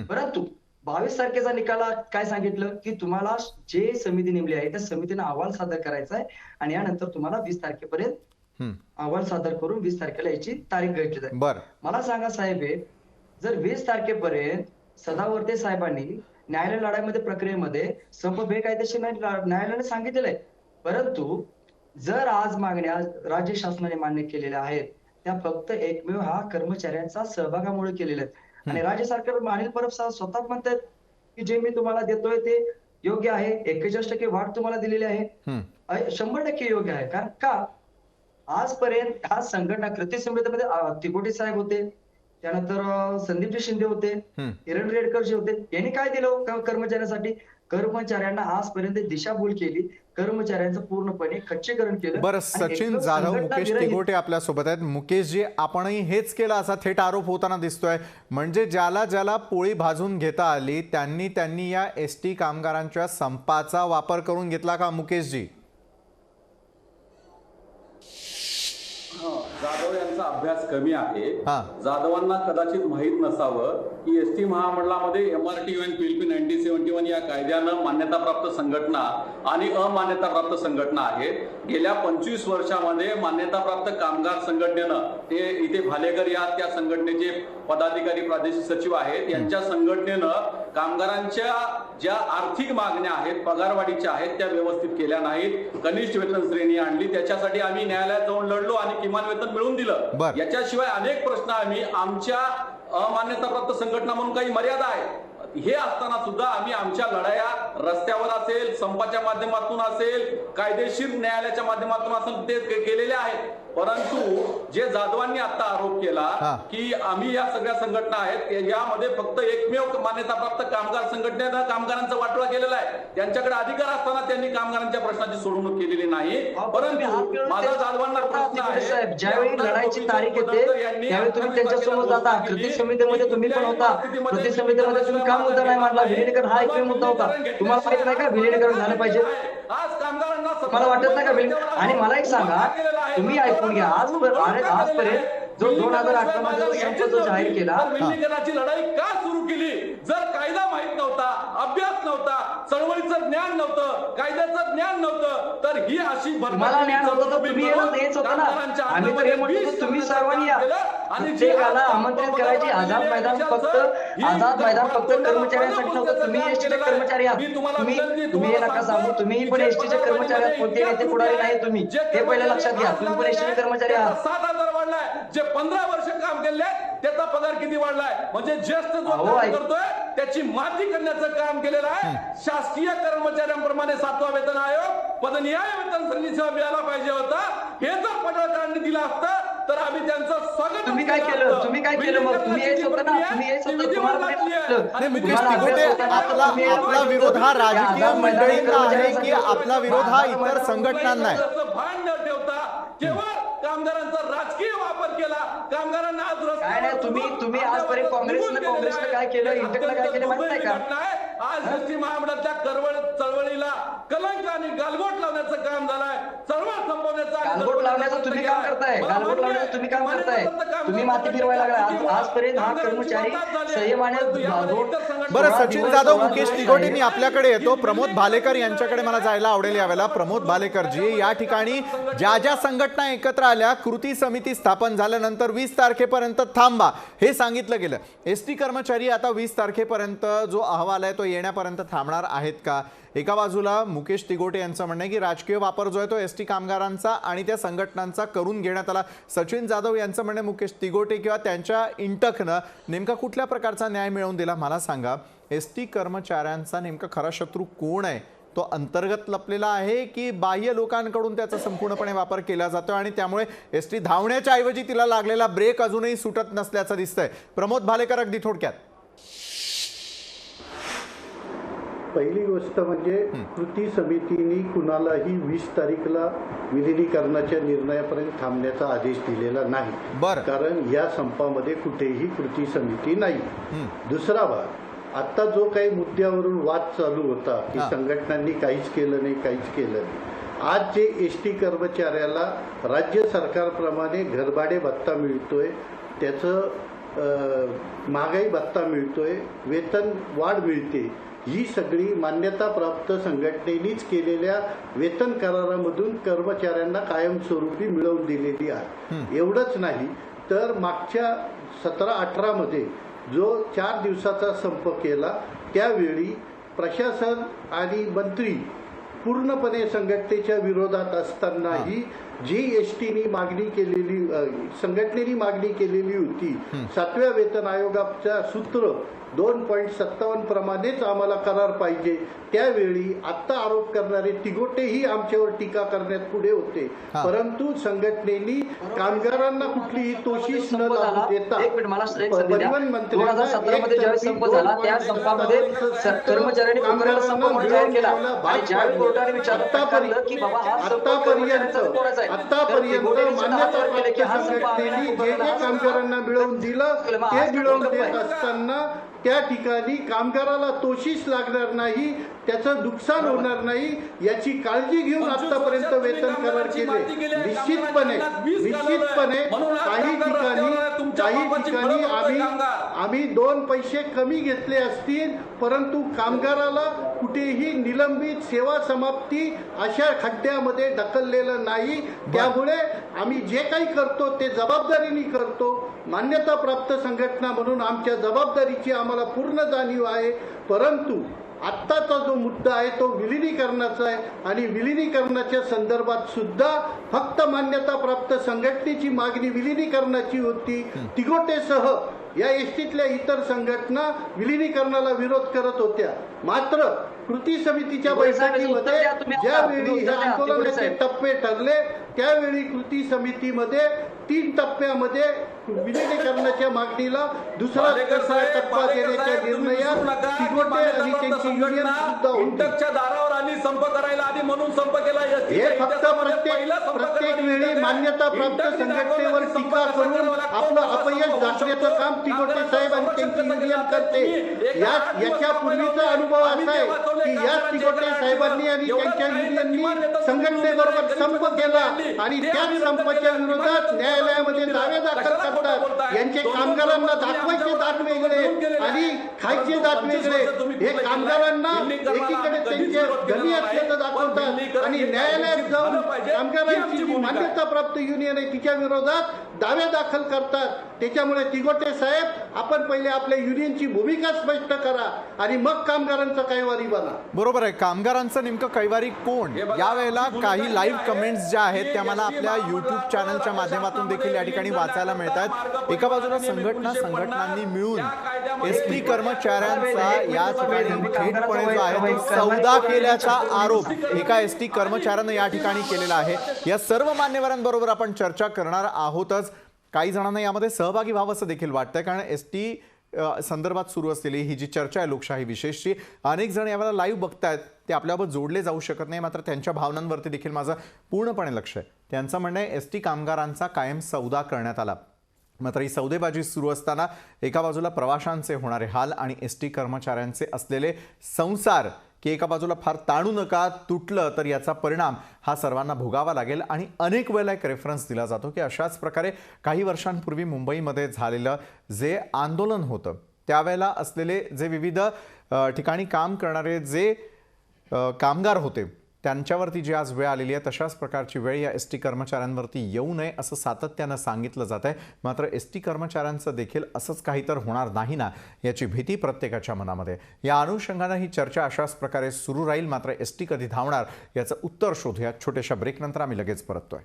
परंतु 22 तारखेचा निकाला काय सांगितलं की तुम्हाला जे समिती नेमली आहे त्या समितीने अहवाल सादर करायचा आहे आणि यानंतर तुम्हाला 20 तारखेपर्यंत अहवाल सादर करून 20 तारखेला याची तारीख घेतली जाईल. मला सांगा साहेब, जर 20 तारखेपर्यंत सदावर्ते साहेबांनी न्यायालय लढाईमध्ये प्रक्रियेमध्ये संप बेकायदेशीर न्यायालयाने सांगितलेलं आहे, परंतु जर आज मागण्या राज्य शासनाने मान्य केलेल्या आहेत त्या फक्त एकमेव हा कर्मचाऱ्यांचा सहभागामुळे केलेल्या आहेत. आणि राज्य सरकार अनिल परब स्वतः म्हणतात की जे मी तुम्हाला देतोय ते योग्य आहे. 41% वाढ तुम्हाला दिलेली आहे, 100% योग्य आहे. कारण का आजपर्यंत हा संघटना कृती समितीमध्ये तिकोटे साहेब होते, त्यानंतर संदीपजी शिंदे होते, किरण रेडकर जे होते, यांनी काय दिलं कर्मचाऱ्यांसाठी? कर्मचाऱ्यांना आजपर्यंत दिशाभूल केली, कर्मचाऱ्यांचं पूर्णपणे खच्चीकरण केलं. बरं, सचिन जाधव, मुकेश तिकोटे आपल्या सोबत आहेत. मुकेशजी, आपणही हेच केलं असा थेट आरोप होताना दिसतोय. म्हणजे ज्याला ज्याला पोळी भाजून घेता आली त्यांनी या एसटी कामगारांच्या संपाचा वापर करून घेतला का मुकेशजी? जाधव यांचा अभ्यास कमी आहे. जाधवांना कदाचित माहीत नसावं की एसटी महामंडळामध्ये MRTO PLP 1971 या कायद्यानं मान्यताप्राप्त संघटना आणि अमान्यताप्राप्त संघटना आहेत. गेल्या 25 वर्षामध्ये मान्यताप्राप्त कामगार संघटनेनं, ते इथे भालेकर या त्या संघटनेचे पदाधिकारी प्रादेशिक सचिव आहेत, यांच्या संघटनेनं कामगारांच्या ज्या आर्थिक मागण्या आहेत, पगारवाढीच्या आहेत, त्या व्यवस्थित केल्या नाहीत. कनिष्ठ वेतन श्रेणी आणली, त्याच्यासाठी आम्ही न्यायालयात जाऊन लढलो आणि किमान वेतन मिळवून दिलं. याच्याशिवाय अनेक प्रश्न आम्ही आमच्या अमान्यताप्राप्त संघटना म्हणून काही मर्यादा आहे. हे असताना सुद्धा आम्ही आमच्या लढाया रस्त्यावर असेल, संपाच्या माध्यमातून असेल, कायदेशीर न्यायालयाच्या माध्यमातून असेल ते केलेले आहेत. परंतु जे जाधवांनी आता आरोप केला की आम्ही या सगळ्या संघटना आहेत, यामध्ये फक्त एकमेव मान्यताप्राप्त कामगार संघटनेनं कामगारांचा वाटोळा केलेला आहे. त्यांच्याकडे अधिकार असताना त्यांनी कामगारांच्या प्रश्नाची सोडवणूक केलेली नाही. परंतु माझा जाधवांना प्रश्न आहे, ज्यावेळी लढाईची तारीख येते त्यावेळी तुम्ही त्यांच्यासोबत जाता. कृती समितीमध्ये तुम्ही पण होता, कृती समितीमध्ये तुम्ही का मुद्दा नाही मांडला? विलीनीकरण हा एकमेव मुद्दा होता. तुम्हाला माहित नाही का विलीनीकरण झालं पाहिजे? मला वाटत नाही का? आणि मला एक सांगा, तुम्ही ऐकून घ्या, आजपर्यंत जो 2018 मध्ये संप जो जाहीर केला, विलीनीकरणाची लढाई का सुरू केली? जर कायदा माहित नव्हता, अभ्यास नव्हता, चळवळीचं ज्ञान नव्हतं, कायद्याचं ज्ञान नव्हतं, तर ही अशी मला ज्ञान होतं तर तुम्ही येत होता ना. आम्ही तर हे म्हणतो तुम्ही सर्वांनी या, प्रत्येकाला आमंत्रित करायची. आझाद मैदान फक्त कर्मचाऱ्यांसाठी नव्हतं. तुम्ही एसटीचे कर्मचारी आहात, तुम्ही हे नका सांगू. तुम्ही पण एसटीचे कर्मचारी आहात, कोणते नेते पुढारी नाही तुम्ही, हे पहिले लक्षात घ्या. तुम्ही पण एसटीचे कर्मचारी आहात. 7,000 वाढलाय. जे 15 वर्ष काम केले त्याचा पगार किती वाढलाय? म्हणजे ज्येष्ठ जो काम करतोय त्याची माती करण्याचं काम केलेलं आहे. शासकीय कर्मचाऱ्यांप्रमाणे 7वा वेतन आयोग पदनिहाय वेतन श्रेणीचा मिळाला पाहिजे होता. हे जर पडळकरांनी दिलं असतं तर आम्ही त्यांचं स्वागत. तुम्ही काय केलं मग? तुम्ही हेच होतं ना, तुम्ही हेच होतं. मुकेश तिकोटे, आपला विरोध हा राजकीय मंडळींना आहे की आपला विरोध हा इतर संघटनांना आहे? भान न ठेवता केवळ कामगारांचा राजकीय वापर केला, कामगारांना आज काय नाही, तुम्ही आजपर्यंत काँग्रेसनं काय केलं, इंटकनं काय केलं माहित नाही का? आज एसटी महामंडळाच्या चळवळीला कलंक आणि गालबोट लावण्याचं काम झालंय, चळवळ संपवण्याचं गालबोट लावण्याचं तुम्ही काम करताय, गालबोट लावण्याचं तुम्ही काम करताय, तुम्ही माती फिरवायला लागला. आजपर्यंत हा कर्मचारी संयमाने बरं, सचिन जाधव, मुकेश तिगोटे आपल्याकडे येतो. प्रमोद भालेकर यांच्याकडे मला जायला आवडेल यावेळेला. प्रमोद भालेकर जी, या ठिकाणी ज्या ज्या संघटना एकत्र आल्या, कृती समिती स्थापन झाल्यानंतर 20 तारखेपर्यंत थांबा हे सांगितलं गेलं. एसटी कर्मचारी आता 20 तारखेपर्यंत जो अहवाल आहे तो येण्यापर्यंत थांबणार आहेत का? एका बाजूला मुकेश तिगोटे यांचं म्हणणं आहे की राजकीय वापर जो आहे तो एसटी कामगारांचा आणि त्या संघटनांचा करून घेण्यात आला. सचिन जाधव यांचं म्हणणं आहे मुकेश तिगोटे किंवा त्यांच्या इंटकनं नेमका कुठल्या प्रकारचा न्याय मिळवून दिला मला सांगा. एसटी कर्मचाऱ्यांचा नेमका खरा शत्रू कोण आहे? तो अंतर्गत लपलेला आहे की बाह्य लोकांकडून त्याचा संपूर्णपणे वापर केला जातो आणि त्यामुळे एसटी धावण्याच्या ऐवजी तिला लागलेला ब्रेक अजूनही सुटत नसल्याचं दिसतंय? प्रमोद भालेकर, अगदी थोडक्यात. पहिली गोष्ट म्हणजे कृती समितीने कुणालाही 20 तारीखला विलिनीकरणाच्या निर्णयापर्यंत थांबण्याचा आदेश दिलेला नाही. बरं. कारण या संपामध्ये कुठेही कृती समिती नाही. दुसरा भाग, आता जो काही मुद्द्यावरून वाद चालू होता की संघटनांनी काहीच केलं नाही, आज जे एसटी कर्मचाऱ्याला राज्य सरकारप्रमाणे घरभाडे भत्ता मिळतोय, त्याचं महागाई भत्ता मिळतोय, वेतन वाढ मिळते, ही सगळी मान्यताप्राप्त संघटनेनीच केलेल्या वेतन करारामधून कर्मचाऱ्यांना कायमस्वरूपी मिळवून दिलेली आहे. एवढंच नाही तर मागच्या 17-18 मध्ये जो 4 दिवसाचा संप केला त्यावेळी प्रशासन आणि मंत्री पूर्णपणे संघटनेच्या विरोधात असतानाही जी एसटीनी मागणी केलेली, संघटनेनी मागणी केलेली होती 7व्या वेतन आयोगाच्या सूत्र 2.57 प्रमाणेच आम्हाला करार पाहिजे, त्यावेळी आता आरोप करणारे तिगोटेही आमच्यावर टीका करण्यात पुढे होते. परंतु संघटनेनी कामगारांना कुठलीही तोशीस न लागू देता परिवहन मंत्र्यांना 2017 ज्यावेळी संप झाला त्या संपामध्ये कर्मचाऱ्यांनी पुकारलेला संप म्हणून जाहीर केला आणि ज्यावेळी कोर्टाने विचारलं की बाबा हा संप आतापर्यंत मान्यताप्राप्त संघटनेनी जे कामगारांना मिळवून दिलं ते मिळवून देत असताना त्या ठिकाणी कामगाराला तोशीस लागणार नाही, त्याचं नुकसान होणार नाही याची काळजी घेऊन आतापर्यंत वेतन करार केले. निश्चितपणे काही ठिकाणी आम्ही 2 पैसे कमी घेतले असतील, परंतु कामगाराला कुठेही निलंबित, सेवा समाप्ती अशा खड्ड्यामध्ये ढकललेलं नाही. त्यामुळे आम्ही जे काही करतो ते जबाबदारीने करतो. मान्यताप्राप्त संघटना म्हणून आमच्या जबाबदारीची आम्हाला पूर्ण जाणीव आहे. परंतु आत्ताचा जो मुद्दा आहे तो विलिनीकरणाचा आहे आणि विलिनीकरणाच्या संदर्भात सुद्धा फक्त मान्यताप्राप्त संघटनेची मागणी विलिनीकरणाची होती. तिगोटेसह या एसटीतल्या इतर संघटना विलिनीकरणाला विरोध करत होत्या. मात्र कृती समितीच्या बैठकीमध्ये ज्यावेळी हे आंदोलनाचे टप्पे ठरले त्यावेळी कृती समितीमध्ये 3 टप्प्यामध्ये विलिनीकरणाच्या मागणीला दुसरा टप्पा देण्याच्या निर्णयात तिगोटे आणि त्यांची युनियन सुद्धा इंटकच्या दारावर आली संप करायला आधी म्हणून संप केला. हे फक्त प्रत्येक वेळी मान्यताप्राप्त संघटनेवर टीका करून आपलं अपयश दाखवण्याचं काम तिगोटे साहेब आणि त्यांची युनियन करते. याच्या पूर्वीचा अनुभव असा आहे की याच तिगोटे साहेबांनी आणि त्यांच्या युनियननी संघटनेबरोबर संप केला आणि त्याच संपाच्या विरोधात न्यायालयामध्ये दावे दाखल करतात. यांचे कामगारांना दाखवायचे दात वेगळे आणि खायचे दात वेगळे. हे कामगारांना एकीकडे त्यांचे धनी असल्याचं दाखवतात आणि न्यायालयात जाऊन कामगारांची जी मान्यताप्राप्त युनियन आहे तिच्या विरोधात दावे दाखल करतात. त्याच्यामुळे तिगोटे साहेब आपण पहिले आपल्या युनियनची भूमिका स्पष्ट करा आणि मग कामगारांचा कैवारी बना. बरोबर आहे. कामगारांचं नेमकं कैवारी कोण? यावेळेला काही लाईव्ह कमेंट्स ज्या आहेत त्या मला आपल्या युट्यूब चॅनलच्या माध्यमातून देखील या ठिकाणी वाचायला मिळतात. एका बाजूला संघटनांनी मिळून एसटी कर्मचाऱ्यांचा या ठिकाणी थेटपणे जो आहे तो सौदा केल्याचा आरोप एका एसटी कर्मचाऱ्यानं या ठिकाणी केलेला आहे. या सर्व मान्यवरांबरोबर आपण चर्चा करणार आहोतच. काही जणांना यामध्ये सहभागी व्हावं असं देखील वाटतंय, कारण एसटी संदर्भात सुरू असलेली ही जी चर्चा आहे लोकशाही विशेषची, अनेक जण यावेळेला लाईव्ह बघतायत, ते आपल्याबरोबर जोडले जाऊ शकत नाही, मात्र त्यांच्या भावनांवरती देखील माझं पूर्णपणे लक्ष आहे. त्यांचं म्हणणं आहे एसटी कामगारांचा कायम सौदा करण्यात आला, मात्र ही सौदेबाजी सुरू असताना एका बाजूला प्रवाशांचे होणारे हाल आणि एसटी कर्मचाऱ्यांचे असलेले संसार, की एका बाजूला फार ताणू नका, तुटलं तर याचा परिणाम हा सर्वांना भोगावा लागेल. आणि अनेक वेळेला एक रेफरन्स दिला जातो की अशाच प्रकारे काही वर्षांपूर्वी मुंबईमध्ये झालेलं जे आंदोलन होतं, त्यावेळेला असलेले जे विविध ठिकाणी काम करणारे जे कामगार होते, त्यांच्यावरती जी आज वेळ आलेली आहे, तशाच प्रकारची वेळ या एसटी कर्मचाऱ्यांवरती येऊ नये असं सातत्यानं सांगितलं जात आहे. मात्र एसटी कर्मचाऱ्यांचं देखील असंच काही तर होणार नाही ना, याची भीती प्रत्येकाच्या मनामध्ये. या अनुषंगानं ही चर्चा अशाच प्रकारे सुरू राहील. मात्र एसटी कधी धावणार याचं उत्तर शोधूया छोट्याशा ब्रेकनंतर. आम्ही लगेच परततोय.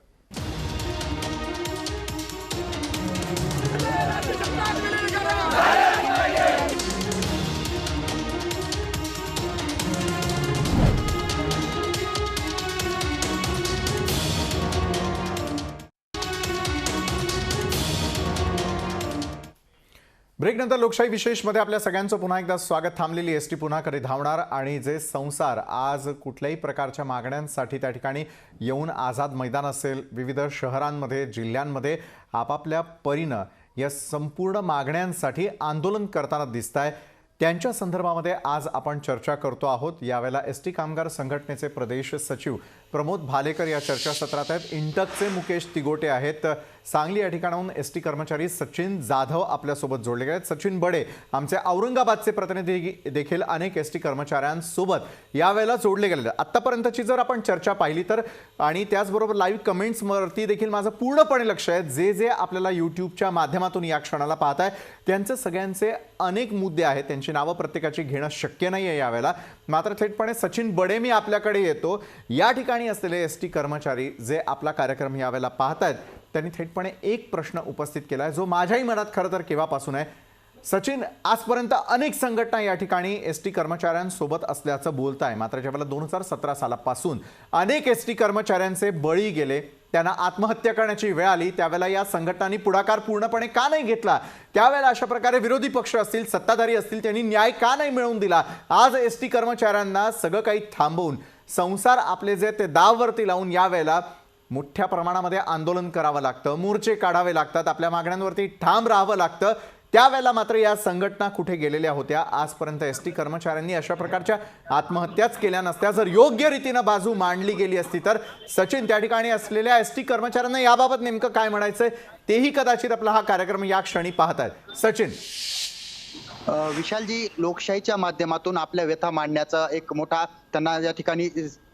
ब्रेकनंतर लोकशाही विशेषमध्ये आपल्या सगळ्यांचं पुन्हा एकदा स्वागत. थांबलेली एसटी पुन्हा कधी धावणार आणि जे संसार आज कुठल्याही प्रकारच्या मागण्यांसाठी त्या ठिकाणी येऊन आझाद मैदान असेल, विविध शहरांमध्ये जिल्ह्यांमध्ये आपापल्या परीनं या संपूर्ण मागण्यांसाठी आंदोलन करताना दिसत आहे, त्यांच्या संदर्भामध्ये आज आपण चर्चा करतो आहोत. यावेळेला एसटी कामगार संघटनेचे प्रदेश सचिव प्रमोद भालेकर या चर्चासत्रात आहेत. इंटकचे मुकेश तिगोटे आहेत. सांगली या ठिकाणाहून एसटी कर्मचारी सचिन जाधव आपल्यासोबत जोडले गेले आहेत. सचिन बडे आमचे औरंगाबादचे प्रतिनिधी देखील अनेक एसटी कर्मचाऱ्यांसोबत यावेळेला जोडले गेलेले आहेत. आत्तापर्यंतची जर आपण चर्चा पाहिली तर, आणि त्याचबरोबर लाईव्ह कमेंट्सवरती देखील माझं पूर्णपणे लक्ष आहे, जे आपल्याला यूट्यूबच्या माध्यमातून या क्षणाला पाहत आहे त्यांचे सगळ्यांचे अनेक मुद्दे आहेत. त्यांची नावं प्रत्येकाची घेणं शक्य नाही आहे यावेळेला. मात्र थेटपणे सचिन बडे मी आपल्याकडे येतो. या ठिकाणी असलेले एसटी कर्मचारी जे आपला कार्यक्रम यावेळेला पाहत आहेत, त्यांनी थेटपणे एक प्रश्न उपस्थित केला आहे, जो माझ्याही मनात खरं तर केव्हापासून आहे. सचिन, आजपर्यंत अनेक संघटना या ठिकाणी एसटी कर्मचाऱ्यांसोबत असल्याचं बोलत आहे, मात्र ज्यावेळेला 2017 सालापासून अनेक एसटी कर्मचाऱ्यांचे बळी गेले, त्यांना आत्महत्या करण्याची वेळ आली, त्यावेळेला या संघटनांनी पुढाकार पूर्णपणे का नाही घेतला? त्यावेळेला अशा प्रकारे विरोधी पक्ष असतील, सत्ताधारी असतील, त्यांनी न्याय का नाही मिळवून दिला? आज एसटी कर्मचाऱ्यांना सगळं काही थांबवून संसार आपले जे ते दाववरती लावून यावेळेला मोठ्या प्रमाणामध्ये आंदोलन करावं लागतं, मोर्चे काढावे लागतात, आपल्या मागण्यांवरती ठाम राहावं लागतं. त्यावेळेला मात्र या संघटना कुठे गेलेल्या होत्या? आजपर्यंत एसटी कर्मचाऱ्यांनी अशा प्रकारच्या आत्महत्याच केल्या नसत्या. जर योग्य रीतीनं बाजू मांडली गेली असती तर. सचिन, त्या ठिकाणी असलेल्या एसटी कर्मचाऱ्यांना याबाबत नेमकं काय म्हणायचंय तेही कदाचित आपला हा कार्यक्रम या क्षणी पाहतायत. सचिन. विशालजी, लोकशाहीच्या माध्यमातून आपल्या व्यथा मांडण्याचा एक मोठा त्यांना या ठिकाणी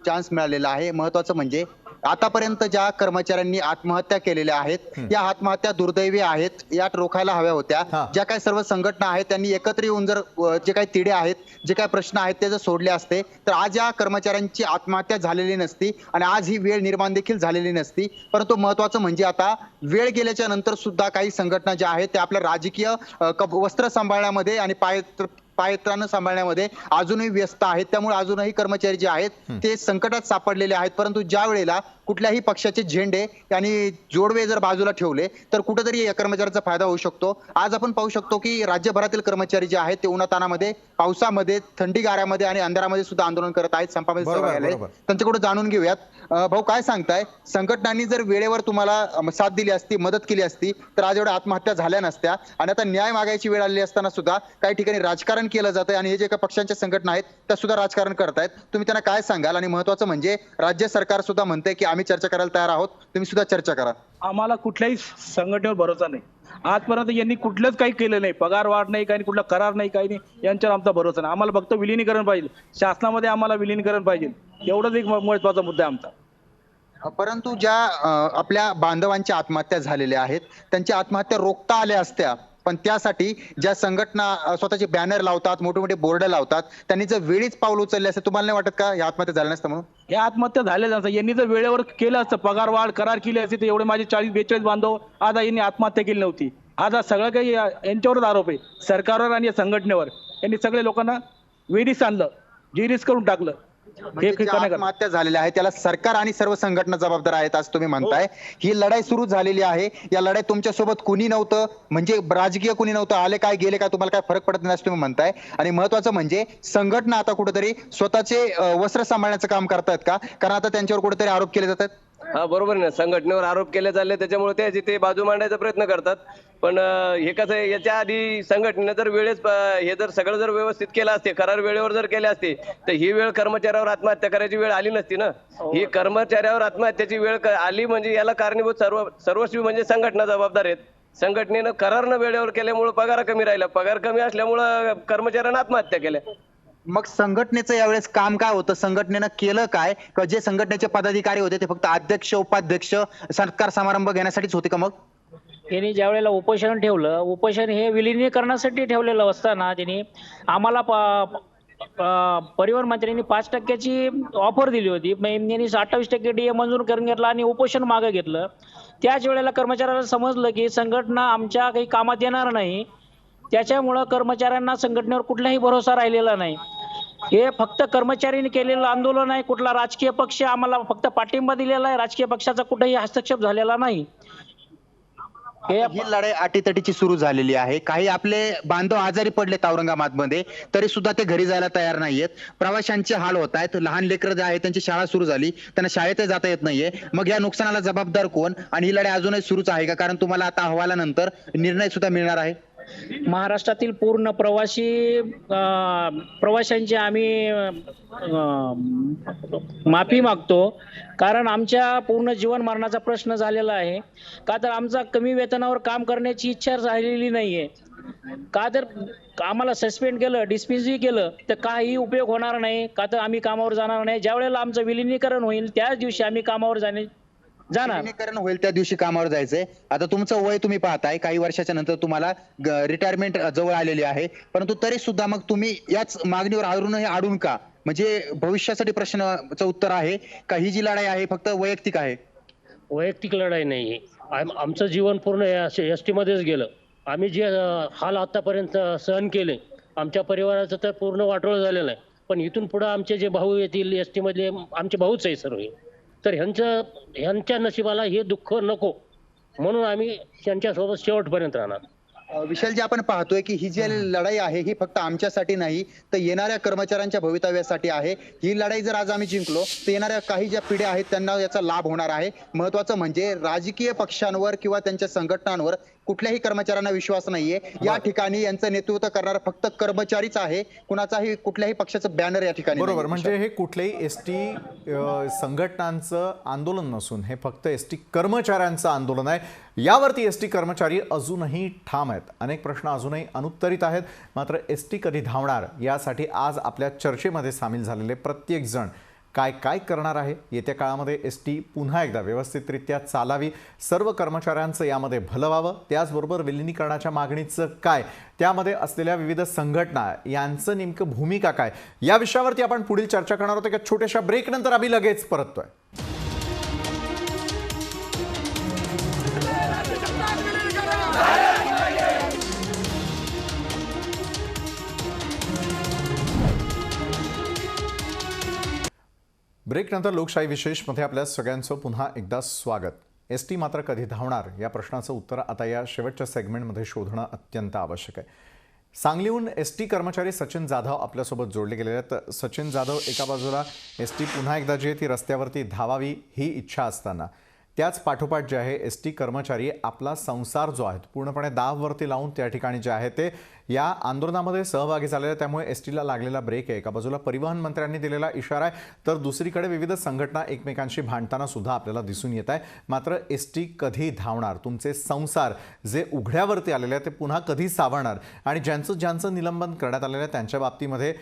चान्स मिळालेला आहे. महत्वाचं म्हणजे आतापर्यंत ज्या कर्मचाऱ्यांनी आत्महत्या केलेल्या आहेत, या आत्महत्या दुर्दैवी आहेत, या रोखायला हव्या होत्या. ज्या काही सर्व संघटना आहेत त्यांनी एकत्र येऊन जर जे काही तिढे आहेत, जे काही प्रश्न आहेत ते जर सोडले असते तर आज या कर्मचाऱ्यांची आत्महत्या झालेली नसती आणि आज ही वेळ निर्माण देखील झालेली नसती. परंतु महत्वाचं म्हणजे आता वेळ गेल्याच्या नंतर सुद्धा काही संघटना ज्या आहेत त्या आपल्या राजकीय वस्त्र सांभाळण्यामध्ये आणि पायत्रानं सांभाळण्यामध्ये अजूनही व्यस्त आहेत. त्यामुळे अजूनही कर्मचारी जे आहेत ते संकटात सापडलेले आहेत. परंतु ज्या वेळेला कुठल्याही पक्षाचे झेंडे आणि जोडवे जर बाजूला ठेवले तर कुठेतरी या कर्मचाऱ्यांचा फायदा होऊ शकतो. आज आपण पाहू शकतो की राज्यभरातील कर्मचारी जे आहेत ते उन्हातानामध्ये, पावसामध्ये, थंडी गाऱ्यामध्ये आणि अंधारामध्ये सुद्धा आंदोलन करत आहेत, संपामध्ये सहभागी झाले. त्यांच्याकडून जाणून घेऊयात. भाऊ, काय सांगताय? संघटनांनी जर वेळेवर तुम्हाला साथ दिली असती, मदत केली असती तर आज एवढ्या आत्महत्या झाल्या नसत्या. आणि आता न्याय मागायची वेळ आलेली असताना सुद्धा काही ठिकाणी राजकारण केलं जातंय आणि हे जे काही पक्षांच्या संघटना आहेत त्या सुद्धा राजकारण करतायत. तुम्ही त्यांना काय सांगाल? आणि महत्वाचं म्हणजे राज्य सरकार सुद्धा म्हणतंय की आम्ही चर्चा करायला तयार आहोत, तुम्ही सुद्धा चर्चा करा. आम्हाला कुठल्याही संघटनेवर भरोसा नाही. आजपर्यंत यांनी कुठलंच काही केलं नाही, पगार वाढ नाही, काही कुठला करार नाही, काही नाही, यांच्यावर आमचा भरोसा नाही. आम्हाला फक्त विलिनीकरण पाहिजे, शासनामध्ये आम्हाला विलिनीकरण पाहिजे, एवढंच एक महत्वाचा मुद्दा आहे आमचा. परंतु ज्या आपल्या बांधवांच्या आत्महत्या झालेल्या आहेत त्यांच्या आत्महत्या रोखता आल्या असत्या, पण त्यासाठी ज्या संघटना स्वतःचे बॅनर लावतात, मोठे मोठे बोर्ड लावतात, त्यांनी जर वेळीच पाऊल उचलले असते, तुम्हाला नाही वाटत का या आत्महत्या झाल्या नसत्या म्हणून? या आत्महत्या झाल्या नसत्या. यांनी जर वेळेवर केलं असतं, पगार वाढ करार केली असती तर एवढे माझे 40-42 बांधव आज यांनी आत्महत्या केली नव्हती. आज सगळं काही यांच्यावरच आरोप आहे, सरकारवर आणि या संघटनेवर. यांनी सगळे लोकांना वेडीस आणलं, जेरीस करून टाकलं. म्हणजे हे ज्या आत्महत्या झालेल्या आहेत त्याला सरकार आणि सर्व संघटना जबाबदार आहेत असं तुम्ही म्हणताय. ही लढाई सुरू झालेली आहे. या लढाईत तुमच्यासोबत कुणी नव्हतं, म्हणजे राजकीय कुणी नव्हतं, आले काय गेले काय तुम्हाला काय फरक पडत नाही असं तुम्ही म्हणताय. आणि महत्वाचं म्हणजे संघटना आता कुठेतरी स्वतःचे वस्त्र सांभाळण्याचं काम करतायत का? कारण आता त्यांच्यावर कुठेतरी आरोप केले जातात. हा बरोबर आहे ना, संघटनेवर आरोप केले चालले त्याच्यामुळे ते बाजू मांडायचा प्रयत्न करतात. पण हे कसं आहे, याच्या आधी संघटनेनं जर वेळेस हे जर सगळं जर व्यवस्थित केलं असते, करार वेळेवर जर केले असते, तर ही वेळ कर्मचाऱ्यावर आत्महत्या करायची वेळ आली नसती ना. ही कर्मचाऱ्यावर आत्महत्याची वेळ आली म्हणजे याला कारणीभूत सर्वस्वी म्हणजे संघटना जबाबदार आहेत. संघटनेनं करार न वेळेवर केल्यामुळे पगार कमी राहिला, पगार कमी असल्यामुळे कर्मचाऱ्यांना आत्महत्या केल्या. मग संघटनेचं यावेळेस काम काय होतं? संघटनेनं केलं काय? किंवा जे संघटनेचे पदाधिकारी होते ते फक्त अध्यक्ष उपाध्यक्ष सत्कार समारंभ घेण्यासाठीच होते का? मग त्यांनी ज्या वेळेला उपोषण ठेवलं, उपोषण हे विलिनीकरणासाठी ठेवलेलं असताना त्यांनी आम्हाला परिवहन मंत्र्यांनी 5% ऑफर दिली होती. यांनी 28% DA मंजूर करून घेतला आणि उपोषण मागे घेतलं. त्याच वेळेला कर्मचाऱ्याला समजलं की संघटना आमच्या काही कामात येणार नाही, त्याच्यामुळं कर्मचाऱ्यांना संघटनेवर कुठलाही भरोसा राहिलेला नाही. हे फक्त कर्मचाऱ्यांनी केलेलं आंदोलन आहे. कुठला राजकीय पक्ष आम्हाला फक्त पाठिंबा दिलेला आहे, राजकीय पक्षाचा कुठेही हस्तक्षेप झालेला नाही. ही लढाई अटीतटीची सुरू झालेली आहे. काही आपले बांधव आजारी पडलेत औरंगाबादमध्ये, तरी सुद्धा ते घरी जायला तयार नाहीयेत. प्रवाशांचे हाल होत आहेत. लहान लेकरं जे आहेत त्यांची शाळा सुरू झाली, त्यांना शाळेत जाता येत नाहीये. मग या नुकसानाला जबाबदार कोण? आणि ही लढाई अजूनही सुरूच आहे का? कारण तुम्हाला आता अहवालानंतर निर्णय सुद्धा मिळणार आहे. महाराष्ट्रातील पूर्ण प्रवाशांची आम्ही माफी मागतो, कारण आमच्या पूर्ण जीवन मरणाचा प्रश्न झालेला आहे. का तर आमचा कमी वेतनावर काम करण्याची इच्छा राहिलेली नाहीये. का तर आम्हाला सस्पेंड केलं, डिस्मिसही केलं तर काही उपयोग होणार नाही. का तर आम्ही कामावर जाणार नाही. ज्या वेळेला आमचं विलिनीकरण होईल त्याच दिवशी आम्ही कामावर जाणार. विलिनीकरण होईल त्या दिवशी कामावर जायचंय. आता तुमचं वय तुम्ही पाहताय, काही वर्षाच्या नंतर तुम्हाला रिटायरमेंट जवळ आलेली आहे, परंतु तरी सुद्धा मग तुम्ही याच मागणीवर अडून का? म्हणजे भविष्यासाठी प्रश्नाचं उत्तर आहे का ही जी लढाई आहे फक्त वैयक्तिक आहे? वैयक्तिक लढाई नाही. आमचं जीवन पूर्ण एसटी मध्येच गेलं. आम्ही जे हाल आतापर्यंत सहन केले, आमच्या परिवाराचं तर पूर्ण वाटोळं झालेलं आहे. पण इथून पुढे आमचे जे भाऊ येतील एसटी मधले, आमचे भाऊच आहे सर्व, तर ह्यांच्या नशिबाला हे दुःख नको म्हणून आम्ही त्यांच्यासोबत शेवटपर्यंत राहणार. विशालजी, आपण पाहतोय की ही जी लढाई आहे ही फक्त आमच्यासाठी नाही तर येणाऱ्या कर्मचाऱ्यांच्या भवितव्यासाठी आहे. ही लढाई जर आज आम्ही जिंकलो तर येणाऱ्या काही ज्या पिढ्या आहेत त्यांना याचा लाभ होणार आहे. महत्वाचं म्हणजे राजकीय पक्षांवर किंवा त्यांच्या संघटनांवर कुठल्याही कर्मचाऱ्यांना विश्वास नाहीये. या ठिकाणी यांचं नेतृत्व करणारा फक्त कर्मचारीच आहे. कुणाचाही कुठल्याही पक्षाचं बॅनर या ठिकाणी बरोबर. म्हणजे हे कुठल्याही एसटी संघटनांचं आंदोलन नसून हे फक्त एसटी कर्मचाऱ्यांचं आंदोलन आहे. यावरती एसटी कर्मचारी अजूनही ठाम आहेत. अनेक प्रश्न अजूनही अनुत्तरित आहेत. मात्र एसटी कधी धावणार यासाठी आज आपल्या चर्चेमध्ये सामील झालेले प्रत्येक जण काय काय करणार आहे? येत्या काळामध्ये एसटी पुन्हा एकदा व्यवस्थितरित्या चालावी, सर्व कर्मचाऱ्यांचं यामध्ये भलं व्हावं, त्याचबरोबर विलिनीकरणाच्या मागणीचं काय, त्यामध्ये असलेल्या विविध संघटना यांचं नेमकं भूमिका काय, या विषयावरती आपण पुढील चर्चा करणार आहोत. एका छोट्याशा ब्रेकनंतर आम्ही लगेच परततोय. ब्रेकनंतर लोकशाही विशेषमध्ये आपल्या सगळ्यांचं पुन्हा एकदा स्वागत. एसटी मात्र कधी धावणार या प्रश्नाचं उत्तर आता या शेवटच्या सेगमेंटमध्ये शोधणं अत्यंत आवश्यक आहे. सांगलीहून एसटी कर्मचारी सचिन जाधव आपल्यासोबत जोडले गेलेले आहेत. सचिन जाधव, एका बाजूला एसटी पुन्हा एकदा जी आहे ती रस्त्यावरती धावावी ही इच्छा असताना त्याच पाठोपाठ जे आहे एसटी कर्मचारी आपला संसार जो आहे पूर्णपणे दाववरती लावून त्या ठिकाणी जे आहे ते या आंदोलनामध्ये सहभागी झालेले, त्यामुळे एसटीला लागलेला ब्रेक आहे. एका बाजूला परिवहन मंत्र्यांनी दिलेला इशारा आहे तर दुसरीकडे विविध संघटना एकमेकांशी भांडताना सुद्धा आपल्याला दिसून येत आहे. मात्र एसटी कधी धावणार? तुमचे संसार जे उघड्यावरती आलेले आहे ते पुन्हा कधी सावरणार? आणि ज्यांचं निलंबन करण्यात आलेलं आहे त्यांच्या बाबतीमध्ये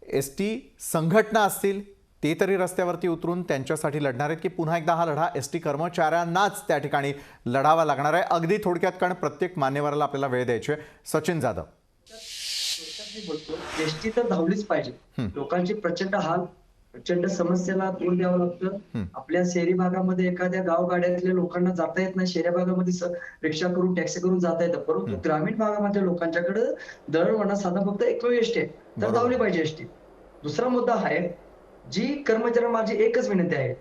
एसटी संघटना असतील ते तरी रस्त्यावरती उतरून त्यांच्यासाठी लढणार आहेत की पुन्हा एकदा हा लढा एसटी कर्मचाऱ्यांनाच त्या ठिकाणी लढावा लागणार आहे? अगदी थोडक्यात, कारण प्रत्येक मान्यवराला आपल्याला वेळ द्यायची आहे. सचिन जाधव, एसटी तर धावलीच पाहिजे. लोकांची प्रचंड हाल, प्रचंड समस्येला तोंड द्यावं लागतं. आपल्या शहरी भागामध्ये एखाद्या गावगाड्यातल्या लोकांना जाता येत नाही. शहरी भागामध्ये रिक्षा करून टॅक्सी करून जाता येतं, परंतु ग्रामीण भागामध्ये लोकांच्याकडे दळणवळण साधन फक्त एकमेव एसटी आहे, तर धावली पाहिजे एसटी. दुसरा मुद्दा आहे जी कर्मचाऱ्यांना माझी एकच विनंती आहे,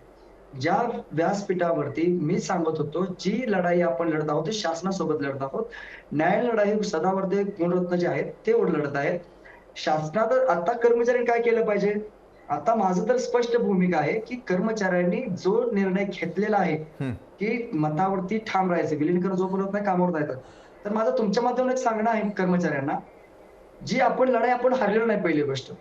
ज्या व्यासपीठावरती मी सांगत होतो, जी लढाई आपण लढत आहोत ती शासनासोबत लढत आहोत. न्याय लढाई सदावर्ते गुणरत्न जे आहेत ते लढत आहेत. शासनानं आता कर्मचाऱ्यांनी काय केलं पाहिजे? आता माझं तर स्पष्ट भूमिका आहे की कर्मचाऱ्यांनी जो निर्णय घेतलेला आहे की मतावरती ठाम राहायचं, विलीनीकरण जोपर्यंत नाही कामावर जायचं. तर माझं तुमच्या माध्यमातून एक सांगणं आहे कर्मचाऱ्यांना, जी आपण लढाई आपण हारलेलो नाही. पहिली गोष्ट,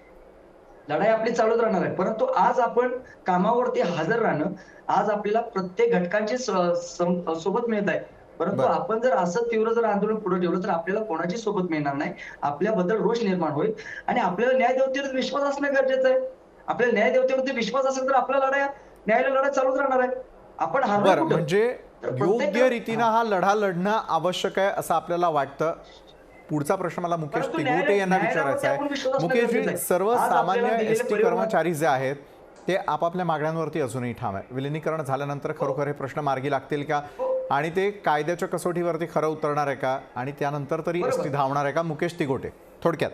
लढाई आपली चालूच राहणार आहे, परंतु आज आपण कामावरती हजर राहणं आज आपल्याला प्रत्येक घटकांची सोबत मिळत आहे. परंतु आपण जर असं तीव्र जर आंदोलन पुढे ठेवलं तर आपल्याला कोणाची सोबत मिळणार नाही. आपल्याबद्दल रोष निर्माण होईल आणि आपल्याला न्यायदेवतेवर विश्वास असणं गरजेचं आहे. आपल्याला न्यायदेवतेवरती विश्वास असेल तर आपल्या न्यायालय लढाई चालूच राहणार आहे. आपण बरं, म्हणजे योग्य रीतीनं हा लढा लढणं आवश्यक आहे असं आपल्याला वाटतं. पुढचा प्रश्न मला मुकेश तिगोटे यांना विचारायचा आहे. मुकेशजी, सर्वसामान्य एसटी कर्मचारी जे आहेत ते आपापल्या मागण्यांवरती अजूनही ठाम आहे. विलिनीकरण झाल्यानंतर खरोखर हे प्रश्न मार्गी लागतील का आणि ते कायद्याच्या कसोटीवरती खरं उतरणार आहे का आणि त्यानंतर तरी एसटी धावणार आहे का? मुकेश तिगोटे, थोडक्यात.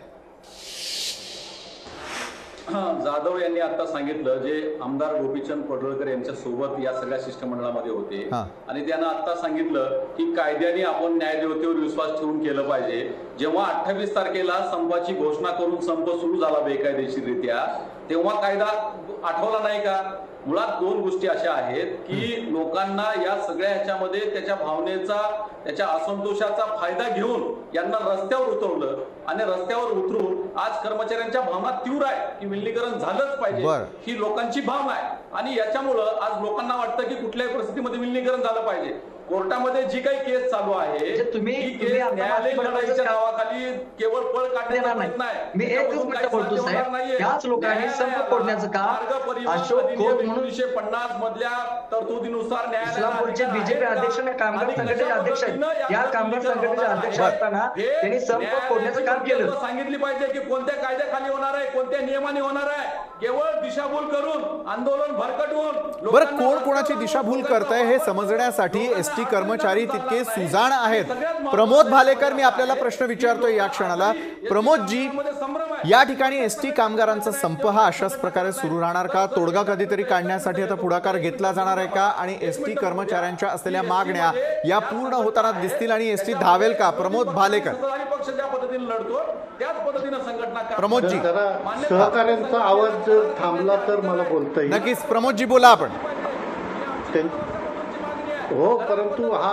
जाधव यांनी आता सांगितलं, जे आमदार गोपीचंद पडळकर यांच्या सोबत या सगळ्या शिष्टमंडळामध्ये होते आणि त्यांना आता सांगितलं की कायद्याने आपण न्यायदेवतेवर विश्वास ठेवून केलं पाहिजे. जेव्हा 28 तारखेला संपाची घोषणा करून संप सुरू झाला बेकायदेशीररित्या, तेव्हा कायदा आठवला नाही का? मुळात दोन गोष्टी अशा आहेत की लोकांना या सगळ्या ह्याच्यामध्ये त्याच्या भावनेचा, त्याच्या असंतोषाचा फायदा घेऊन यांना रस्त्यावर उतरवलं आणि रस्त्यावर उतरून आज कर्मचाऱ्यांच्या भावना तीव्र आहे की विलीनीकरण झालंच पाहिजे, ही लोकांची भावना आहे. आणि याच्यामुळं आज लोकांना वाटतं की कुठल्याही परिस्थितीमध्ये विलीनीकरण झालं पाहिजे. कोर्टामध्ये जी काही केस चालू आहे ही केस न्यायालयीन लढाईच्या नावाखाली केवळ पळ काढण्याचा प्रयत्न आहे. मी एकच मिनिट बोलतो साहेब, याच लोकांनी संप फोडण्याचं काम अशोक खोत म्हणून 1950 मधल्या तरतुदीनुसार इस्लामपूरचे बीजेपी अध्यक्ष आणि कामगार संघटनेचे अध्यक्ष आहेत. या कामगार संघटनेचे अध्यक्ष असताना त्यांनी संप फोडण्याचं काम केलं. सांगितली पाहिजे की कोणत्या कायद्याखाली होणार आहे, कोणत्या नियमाने होणार आहे. केवळ दिशाभूल करून, आंदोलन भरकटवून, बरं, कोण कोणाची दिशाभूल करतंय हे समजण्यासाठी एसटी कर्मचारी तितके सुजाण आहेत. प्रमोद भालेकर, मी आपल्याला प्रश्न विचारतोय या क्षणाला. प्रमोदजी, या ठिकाणी एसटी कामगारांचा संप हा अशाच प्रकारे सुरू राहणार का? तोडगा कधीतरी काढण्यासाठी आता पुढाकार घेतला जाणार आहे का? आणि एसटी कर्मचाऱ्यांच्या असलेल्या मागण्या या पूर्ण होताना दिसतील आणि एसटी धावेल का? प्रमोद भालेकर. पक्ष ज्या पद्धतीने लढतो त्याच पद्धतीने संघटना. प्रमोदजी, सहकाऱ्यांचा आवाज जर थांबला तर मला बोलता येईल. नक्कीच प्रमोदजी, बोला आपण. हो, परंतु हा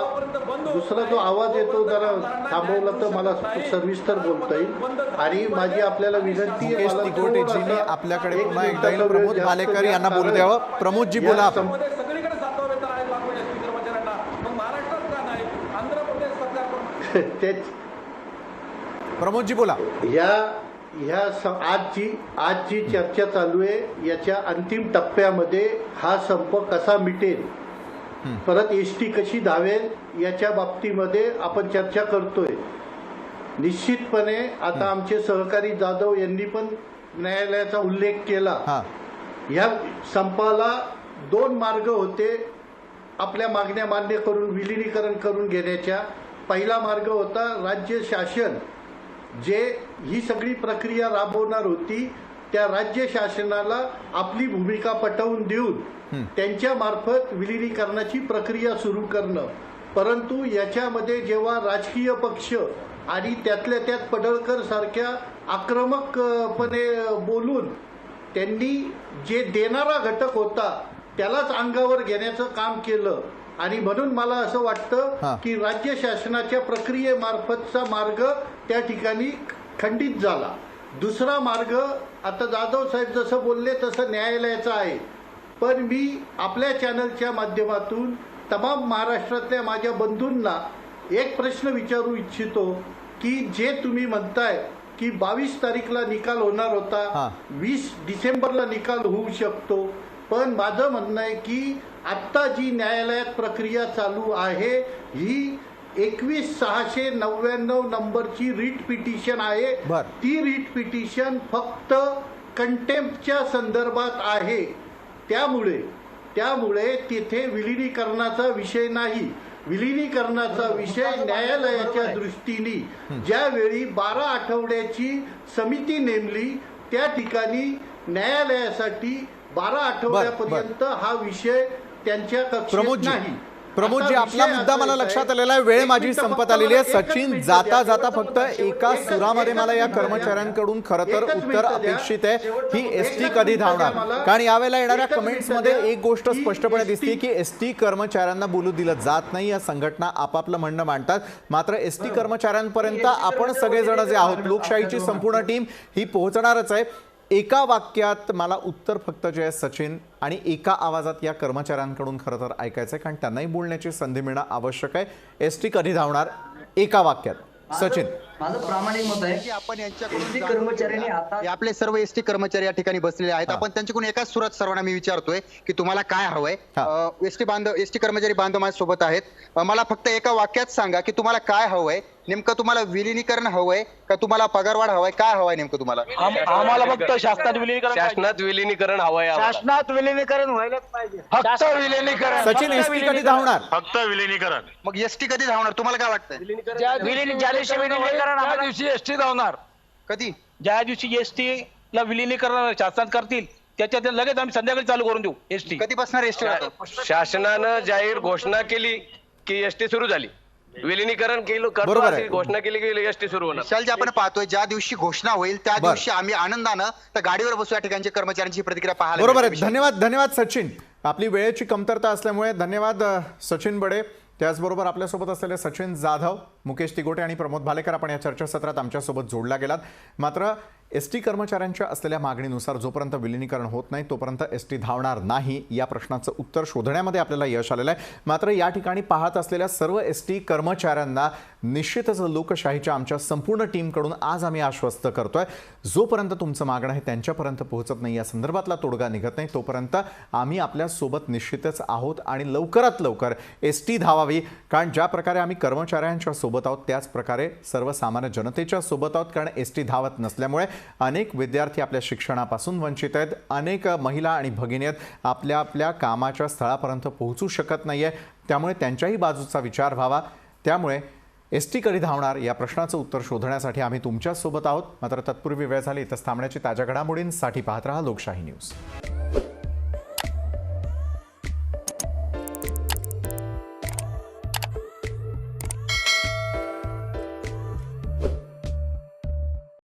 दुसरा जो आवाज येतो जरा थांबवला तर मला सविस्तर बोलता येईल. आणि माझी आपल्याला विनंती आहे, तिगोटेजींनी आपल्याकडे पुन्हा एकदा येईल. प्रमोद भालेकर यांना बोलू द्यावं. प्रमोदजी, बोला आपण. सगळीकडे 7 वेतन आहे लागू एसटी कर्मचाऱ्यांना, मग महाराष्ट्रात का नाही? आंध्र प्रदेश सरकार तेच. प्रमोदजी, बोला. आज जी चर्चा चालू आहे याच्या अंतिम टप्प्यामध्ये हा संप कसा मिटेल, परत एसटी कशी धावेल याच्या बाबतीमध्ये आपण चर्चा करतोय. निश्चितपणे आता आमचे सहकारी जाधव यांनी पण न्यायालयाचा उल्लेख केला. या संपाला 2 मार्ग होते आपल्या मागण्या मान्य करून विलीनीकरण करून घेण्याच्या. पहिला मार्ग होता राज्य शासन जे ही सगळी प्रक्रिया राबवणार होती त्या राज्य शासनाला आपली भूमिका पटवून देऊन त्यांच्या मार्फत विलीनीकरणाची प्रक्रिया सुरू करणं. परंतु याच्यामध्ये जेव्हा राजकीय पक्ष आणि त्यातल्या त्यात पडळकर सारख्या आक्रमकपणे बोलून त्यांनी जे देणारा घटक होता त्यालाच अंगावर घेण्याचं काम केलं. आणि म्हणून मला असं वाटतं की राज्य शासनाच्या प्रक्रियेमार्फतचा मार्ग त्या ठिकाणी खंडित झाला. दुसरा मार्ग आता जाधव साहेब जसं बोलले तसं न्यायालयाचा आहे. पण मी आपल्या चॅनलच्या माध्यमातून तमाम महाराष्ट्रातल्या माझ्या बंधूंना एक प्रश्न विचारू इच्छितो की जे तुम्ही म्हणताय की 22 तारीखला निकाल होणार होता, 20 डिसेंबरला निकाल होऊ शकतो, पण माझं म्हणणं आहे की आत्ता जी न्यायालयात प्रक्रिया चालू आहे ही 21,699 नंबरची रीट पिटिशन आहे. ती रीट पिटिशन फक्त कंटेम्प्टच्या संदर्भात आहे. त्यामुळे तिथे विलीनीकरणाचा विषय नाही. विलीनीकरणाचा विषय न्यायालयाच्या दृष्टीने ज्यावेळी 12 आठवड्याची समिती नेमली त्या ठिकाणी न्यायालयासाठी 12 आठवड्यापर्यंत हा विषय त्यांच्या कक्षेत प्रमोदजी नाही. प्रमोदजी आता आपला विषय मुद्दा असा मला येत लक्षात आहे, आलेला आहे, वेळ एक माझी मिनिटं संपत फक्त आलेली आहे. मला एकच सचिन मिनिटं जाता द्या. जाता शेवटचं फक्त मुद्दा, एका एकच सुरामध्ये मला या मिनिटं द्या. कर्मचाऱ्यांकडून खरं तर एकच उत्तर मिनिटं द्या. अपेक्षित आहे शेवटचं ही एकच एसटी मिनिटं कधी द्या धावणार. मला. कारण यावेळेला येणाऱ्या एकच कमेंट्समध्ये मिनिटं एक गोष्ट द्या. स्पष्टपणे ही दिसते की एसटी कर्मचाऱ्यांना बोलू दिलं जात नाही. या संघटना आपापलं म्हणणं मांडतात, मात्र एसटी कर्मचाऱ्यांपर्यंत आपण सगळेजण जे आहोत, लोकशाहीची संपूर्ण टीम ही पोहोचणारच आहे. एका वाक्यात मला उत्तर फक्त जे आहे सचिन, आणि एका आवाजात या कर्मचाऱ्यांकडून खरं तर ऐकायचं आहे, कारण त्यांनाही बोलण्याची संधी मिळणं आवश्यक आहे. एसटी कधी धावणार, एका वाक्यात सचिन. माझं प्रामाणिक मत आहे की आपण यांच्याकडून एसटी जाणून कर्मचाऱ्यांनी घेऊया. आता हे आपले सर्व एसटी कर्मचारी या ठिकाणी बसलेले आहेत. आपण त्यांच्याकडून एकाच सुरात सर्वांना मी विचारतोय की तुम्हाला काय हवंय. एसटी कर्मचारी बांधव माझ्यासोबत आहेत. मला फक्त एका वाक्यात सांगा की तुम्हाला काय हवंय. नेमकं तुम्हाला विलिनीकरण हवंय का तुम्हाला पगारवाढ हवंय, काय हवंय नेमकं तुम्हाला? आम्हाला फक्त शासनात विलीनीकरण शासनात विलिनीकरण हवंय आम्हाला. शासनात विलिनीकरण व्हायलाच पाहिजे. फक्त विलीनीकरण. सचिन एसटी कधी धावणार. फक्त विलिनीकरण. मग एसटी कधी धावणार तुम्हाला काय वाटतंय? ज्या दिवशी एसटी धावणार. कधी? ज्या दिवशी एसटी ला विलिनीकरण शासन करतील त्याच्यात लगेच आम्ही संध्याकाळी चालू करून देऊ एसटी. कधी बसणार एसटी? शासनानं जाहीर घोषणा केली की एसटी सुरू झाली. विलिनीकरण केलं बरोबर आहे. घोषणा केली की एसटी सुरू होणार. विशाल, जे आपण पाहतोय ज्या दिवशी घोषणा होईल त्या बरं. दिवशी आम्ही आनंदानं त्या गाडीवर बसू या ठिकाणच्या कर्मचाऱ्यांची प्रतिक्रिया पाहायला बरोबर आहे. मिळते. धन्यवाद धन्यवाद सचिन. आपली वेळेची कमतरता असल्यामुळे धन्यवाद सचिन बडे. त्याचबरोबर आपल्यासोबत असलेले सचिन जाधव, मुकेश तिगोटे आणि प्रमोद भालेकर आपण या चर्चासत्रात आमच्यासोबत जोडला गेलात. मात्र एसटी कर्मचाऱ्यांच्या असलेल्या मागणीनुसार जोपर्यंत विलिनीकरण होत नाही तोपर्यंत एसटी धावणार नाही या प्रश्नाचं उत्तर शोधण्यामध्ये आपल्याला यश आलेलं आहे. मात्र या ठिकाणी पाहत असलेल्या सर्व एसटी कर्मचाऱ्यांना निश्चितच लोकशाहीच्या आमच्या संपूर्ण टीमकडून आज आम्ही आश्वस्त करतोय, जोपर्यंत तुमचं मागणं हे त्यांच्यापर्यंत पोहोचत नाही, या संदर्भातला तोडगा निघत नाही, तोपर्यंत आम्ही आपल्यासोबत निश्चितच आहोत आणि लवकरात लवकर एसटी धावावी. कारण ज्या प्रकारे आम्ही कर्मचाऱ्यांच्या सोबत आहोत त्याच प्रकारे सर्वसामान्य जनतेच्या सोबत आहोत. कारण एसटी धावत नसल्यामुळे अनेक विद्यार्थी आपल्या शिक्षणापासून वंचित आहेत. अनेक महिला आणि भगिनी आहेत आपल्या आपल्या कामाच्या स्थळापर्यंत पोहोचू शकत नाहीये. त्यामुळे त्यांच्याही बाजूचा विचार व्हावा. त्यामुळे एसटी कधी धावणार या प्रश्नाचं उत्तर शोधण्यासाठी आम्ही तुमच्यासोबत आहोत. मात्र तत्पूर्वी वेळ झाली इथं थांबण्याची. ताज्या घडामोडींसाठी पाहत रहा लोकशाही न्यूज.